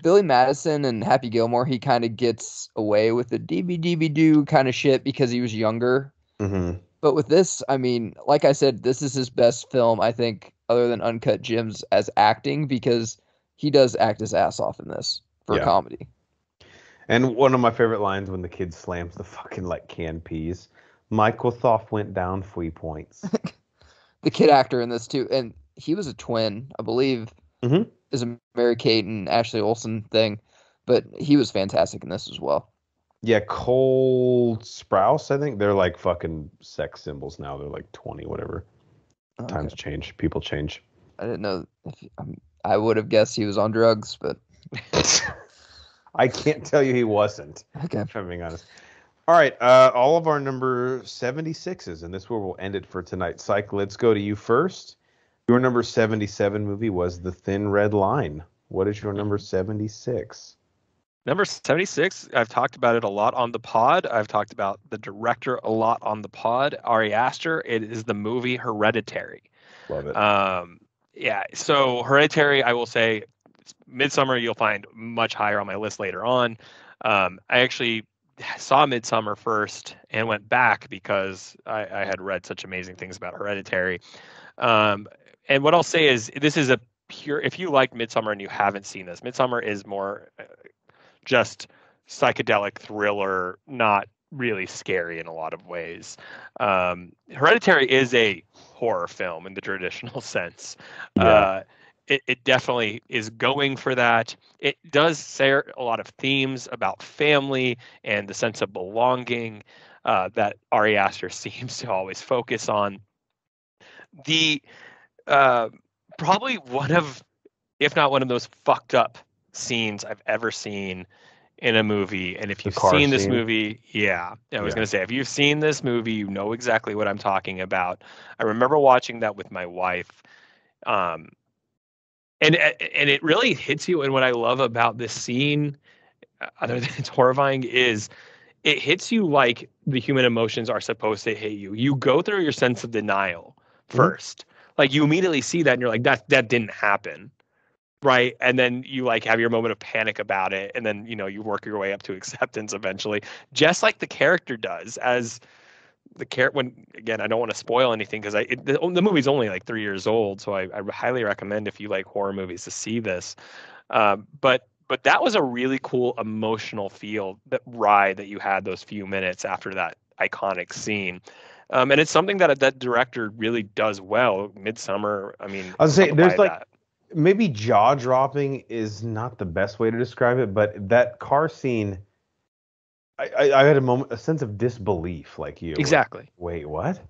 Billy Madison and Happy Gilmore, he kind of gets away with the DB-DB-do kind of shit because he was younger. Mm-hmm. But with this, I mean, like I said, this is his best film, I think, other than Uncut Gems as acting, because he does act his ass off in this for comedy. And one of my favorite lines when the kid slams the fucking like canned peas. Michael Thoff went down 3 points. The kid actor in this too, and he was a twin, I believe. Mm-hmm. Is a Mary Kate and Ashley Olsen thing, but he was fantastic in this as well. Yeah, Cole Sprouse, I think they're like fucking sex symbols now. They're like 20, whatever. Okay. Times change, people change. I didn't know. I would have guessed he was on drugs, but. I can't tell you he wasn't. Okay. If I'm being honest. All right. All of our number 76s, and this is where we'll end it for tonight. Psych, let's go to you first. Your number 77 movie was The Thin Red Line. What is your number 76? Number 76, I've talked about it a lot on the pod. I've talked about the director a lot on the pod, Ari Aster. It is the movie Hereditary. Love it. Yeah, so Hereditary, I will say, Midsommar you'll find much higher on my list later on. I actually saw Midsommar first and went back because I had read such amazing things about Hereditary. And what I'll say is this is a pure, if you like Midsommar and you haven't seen this, Midsommar is more just psychedelic thriller, not really scary in a lot of ways. Hereditary is a horror film in the traditional sense. Yeah. It definitely is going for that. It does say a lot of themes about family and the sense of belonging that Ari Aster seems to always focus on. The probably one of, if not one of those fucked up scenes I've ever seen in a movie. And if you've seen this movie, I was going to say, if you've seen this movie, you know exactly what I'm talking about. I remember watching that with my wife. And it really hits you. And what I love about this scene, other than it's horrifying, is it hits you like the human emotions are supposed to hit you. You go through your sense of denial first. Mm-hmm. Like, you immediately see that and you're like, that didn't happen. Right. And then you like have your moment of panic about it. And then, you work your way up to acceptance eventually, just like the character does as when again, I don't want to spoil anything because the movie's only like 3 years old, so I highly recommend if you like horror movies to see this. But that was a really cool emotional ride that you had those few minutes after that iconic scene. And it's something that director really does well. Midsummer, I mean, I was saying there's like that. Maybe jaw dropping is not the best way to describe it, but that car scene, I had a sense of disbelief, like you. Exactly. Like, wait, what?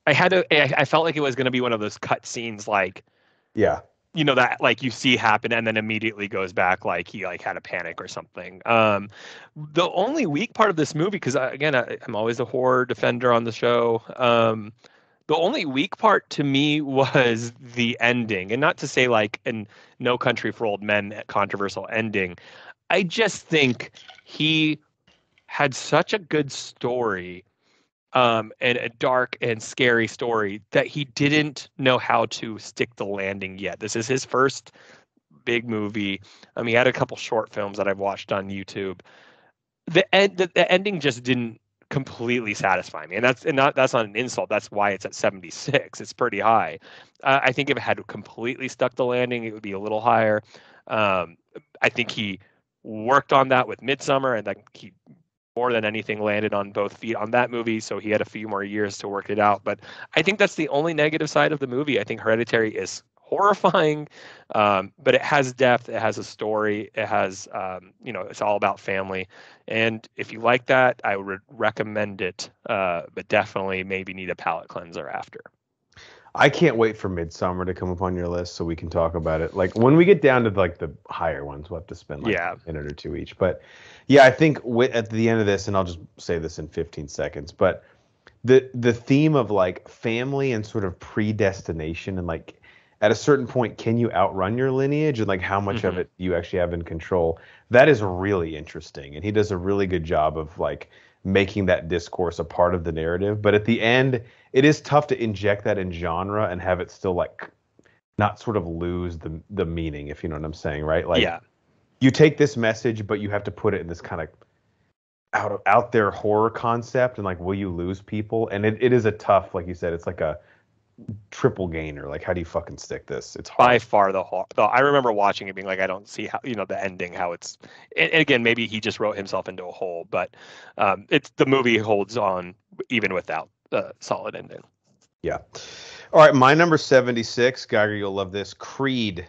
I felt like it was going to be one of those cut scenes, like, yeah, that like you see happen and then immediately goes back like he like had a panic or something. The only weak part of this movie, because again, I'm always a horror defender on the show. The only weak part to me was the ending, and not to say like in No Country for Old Men, that controversial ending. I just think he had such a good story, and a dark and scary story, that he didn't know how to stick the landing yet. This is his first big movie. He had a couple short films that I've watched on YouTube. The ending just didn't completely satisfy me, and that's not an insult. That's why it's at 76. It's pretty high. I think if it had completely stuck the landing, it would be a little higher. I think he worked on that with Midsummer, and that he more than anything landed on both feet on that movie, so he had a few more years to work it out. But I think that's the only negative side of the movie. I think Hereditary is horrifying, but it has depth, it has a story, it has it's all about family, and if you like that, I would recommend it, but definitely maybe need a palate cleanser after. I can't wait for Midsummer to come up on your list so we can talk about it. Like when we get down to like the higher ones, we'll have to spend like a minute or two each. But yeah, I think at the end of this, and I'll just say this in 15 seconds, but the theme of like family and sort of predestination, and like at a certain point, can you outrun your lineage, and like how much of it you actually have in control? That is really interesting, and he does a really good job of like making that discourse a part of the narrative. But at the end, it is tough to inject that in genre and have it still like not sort of lose the meaning, if you know what I'm saying, right? Like, you take this message, but you have to put it in this kind of out there horror concept, and like, will you lose people? And it is a tough, like you said, it's like a triple gainer. Like, how do you fucking stick this? It's hard. By far I remember watching it being like, I don't see how, the ending, how it's, and again, maybe he just wrote himself into a hole, but the movie holds on even without the solid ending. Yeah. All right. My number 76, Geiger, you'll love this. Creed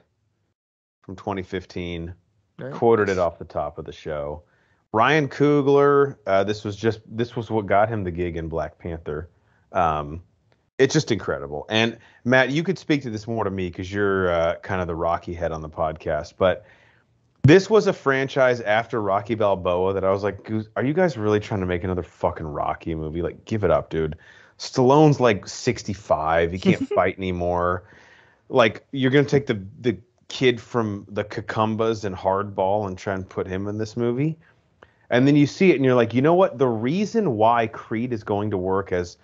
from 2015. Nice. Quoted it off the top of the show. Ryan Coogler. This was what got him the gig in Black Panther. It's just incredible. And Matt, you could speak to this more to me because you're kind of the Rocky head on the podcast. But this was a franchise after Rocky Balboa that I was like, are you guys really trying to make another fucking Rocky movie? Like, give it up, dude. Stallone's like 65. He can't fight anymore. Like, you're going to take the kid from the Cucumbas and Hardball and try and put him in this movie? And then you see it and you're like, you know what? The reason why Creed is going to work as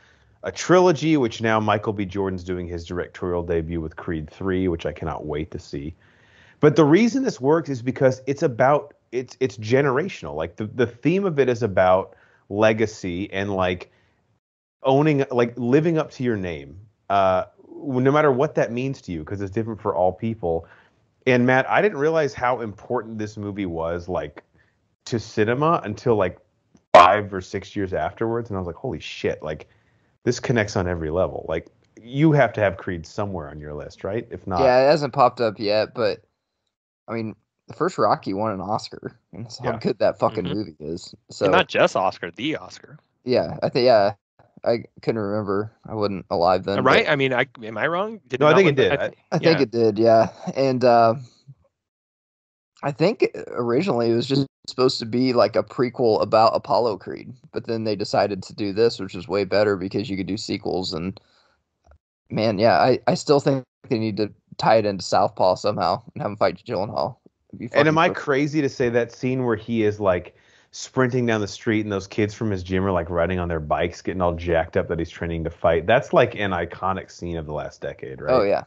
a trilogy, which now Michael B. Jordan's doing his directorial debut with Creed 3, which I cannot wait to see. But the reason this works is because it's generational. Like the theme of it is about legacy and like owning, like living up to your name, no matter what that means to you, because it's different for all people. And Matt, I didn't realize how important this movie was like to cinema until like 5 or 6 years afterwards, and I was like, holy shit, like this connects on every level. Like, you have to have Creed somewhere on your list, right? If not, yeah, it hasn't popped up yet, but I mean, the first Rocky won an Oscar, and that's how good that fucking movie is. So, and not just Oscar, the Oscar. Yeah, I couldn't remember. I wasn't alive then. Right? But, I mean, am I wrong? I think it did. I think it did. Yeah, and I think originally it was just supposed to be like a prequel about Apollo Creed, but then they decided to do this, which is way better because you could do sequels. And man, yeah, I still think they need to tie it into Southpaw somehow and have him fight Gyllenhaal. And am I crazy to say that scene where he is like sprinting down the street and those kids from his gym are like riding on their bikes, getting all jacked up that he's training to fight? That's like an iconic scene of the last decade, right? Oh yeah.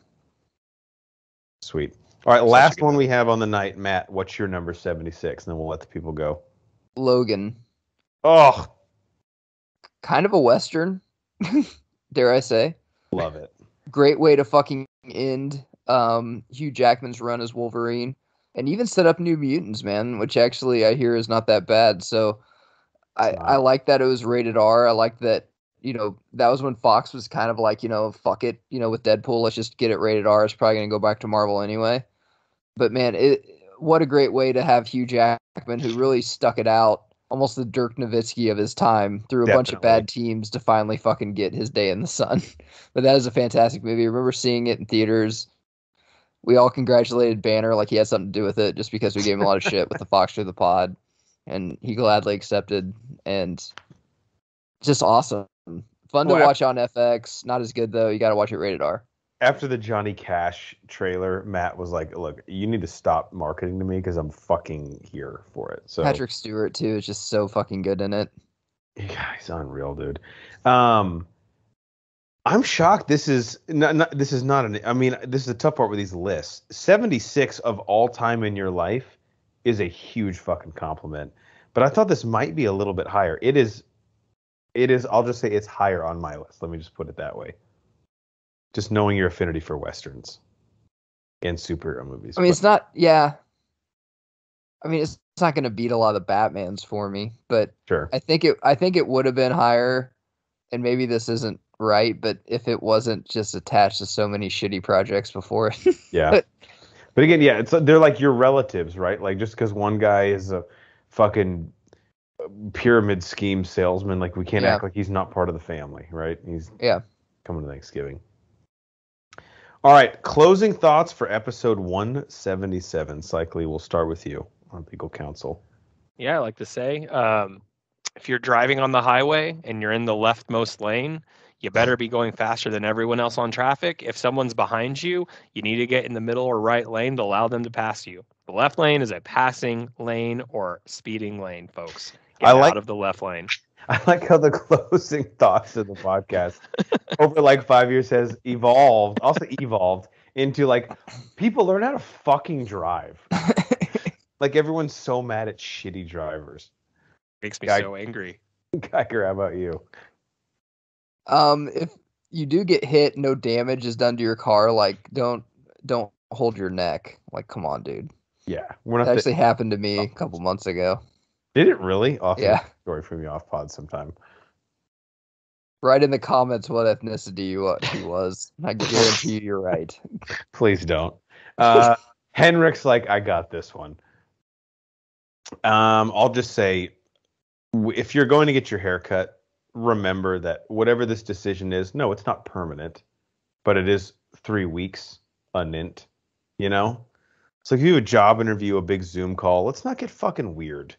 Sweet. All right, last one we have on the night. Matt, what's your number 76? And then we'll let the people go. Logan. Oh. Kind of a Western, Dare I say? Love it. Great way to fucking end Hugh Jackman's run as Wolverine, and even set up New Mutants, man, which actually I hear is not that bad. So I like that it was rated R. I like that, that was when Fox was kind of like, fuck it, with Deadpool, let's just get it rated R. It's probably going to go back to Marvel anyway. But man, what a great way to have Hugh Jackman, who really stuck it out, almost the Dirk Nowitzki of his time, through a bunch of bad teams to finally fucking get his day in the sun. But that is a fantastic movie. I remember seeing it in theaters. We all congratulated Banner like he had something to do with it, just because we gave him a lot of shit with the Fox Through the Pod. And he gladly accepted, and just awesome. Fun to watch on FX. Not as good, though. You got to watch it rated R. After the Johnny Cash trailer, Matt was like, look, you need to stop marketing to me because I'm fucking here for it. So Patrick Stewart, too, is just so fucking good in it. Yeah, he's unreal, dude. I'm shocked. This is not this is a tough part with these lists. 76 of all time in your life is a huge fucking compliment. But I thought this might be a little bit higher. It is, I'll just say it's higher on my list. Let me just put it that way. Just knowing your affinity for Westerns and superhero movies. I mean, it's not, yeah. I mean, it's not going to beat a lot of the Batmans for me, but sure. I think it would have been higher, and maybe this isn't right, but if it wasn't just attached to so many shitty projects before it. Yeah. But again, yeah, they're like your relatives, right? Like, just because one guy is a fucking pyramid scheme salesman, like, we can't act like he's not part of the family, right? He's coming to Thanksgiving. All right, closing thoughts for episode 177. Cycly, we'll start with you on legal counsel. Yeah, I like to say, if you're driving on the highway and you're in the leftmost lane, you better be going faster than everyone else on traffic. If someone's behind you, you need to get in the middle or right lane to allow them to pass you. The left lane is a passing lane or speeding lane, folks. Get out of the left lane. I like how the closing thoughts of the podcast over like 5 years has evolved into like, people learn how to fucking drive. Like, everyone's so mad at shitty drivers. Makes me so angry. Geiger, how about you? If you do get hit, no damage is done to your car, like, don't hold your neck. Like, come on, dude. Yeah. That actually happened to me a couple months ago. Did it really? Yeah. Story from you off pod sometime. Write in the comments what ethnicity he was. I guarantee you're right. Please don't. Henrik's like, I got this one. I'll just say, if you're going to get your hair cut, remember that whatever this decision is, no, it's not permanent, but it is 3 weeks, a nint, So if you have a job interview, a big Zoom call, let's not get fucking weird.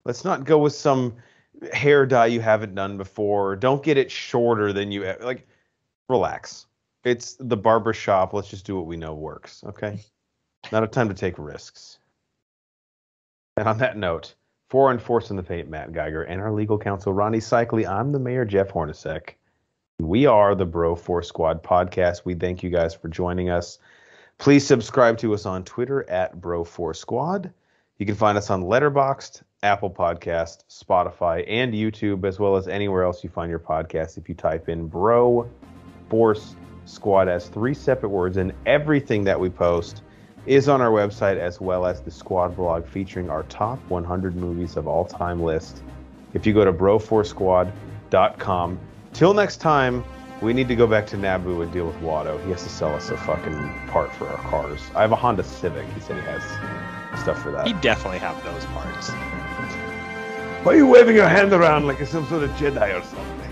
Let's not go with some hair dye you haven't done before. Don't get it shorter than you like. Relax. It's the barber shop. Let's just do what we know works. Okay. Not a time to take risks. And on that note, for Enforcing the Paint, Matt Geiger, and our legal counsel, Ronnie Cycly, I'm the mayor, Jeff Hornacek. We are the Bro Force Squad podcast. We thank you guys for joining us. Please subscribe to us on Twitter at Bro Force Squad. You can find us on Letterboxd, Apple Podcast, Spotify, and YouTube, as well as anywhere else you find your podcast. If you type in Bro Force Squad as 3 separate words, and everything that we post is on our website, as well as the Squad blog featuring our top 100 movies of all time list. If you go to broforcesquad.com. Till next time, we need to go back to Naboo and deal with Watto. He has to sell us a fucking part for our cars. I have a Honda Civic. He said he has stuff for that. He'd definitely have those parts. Why are you waving your hand around like you're some sort of Jedi or something?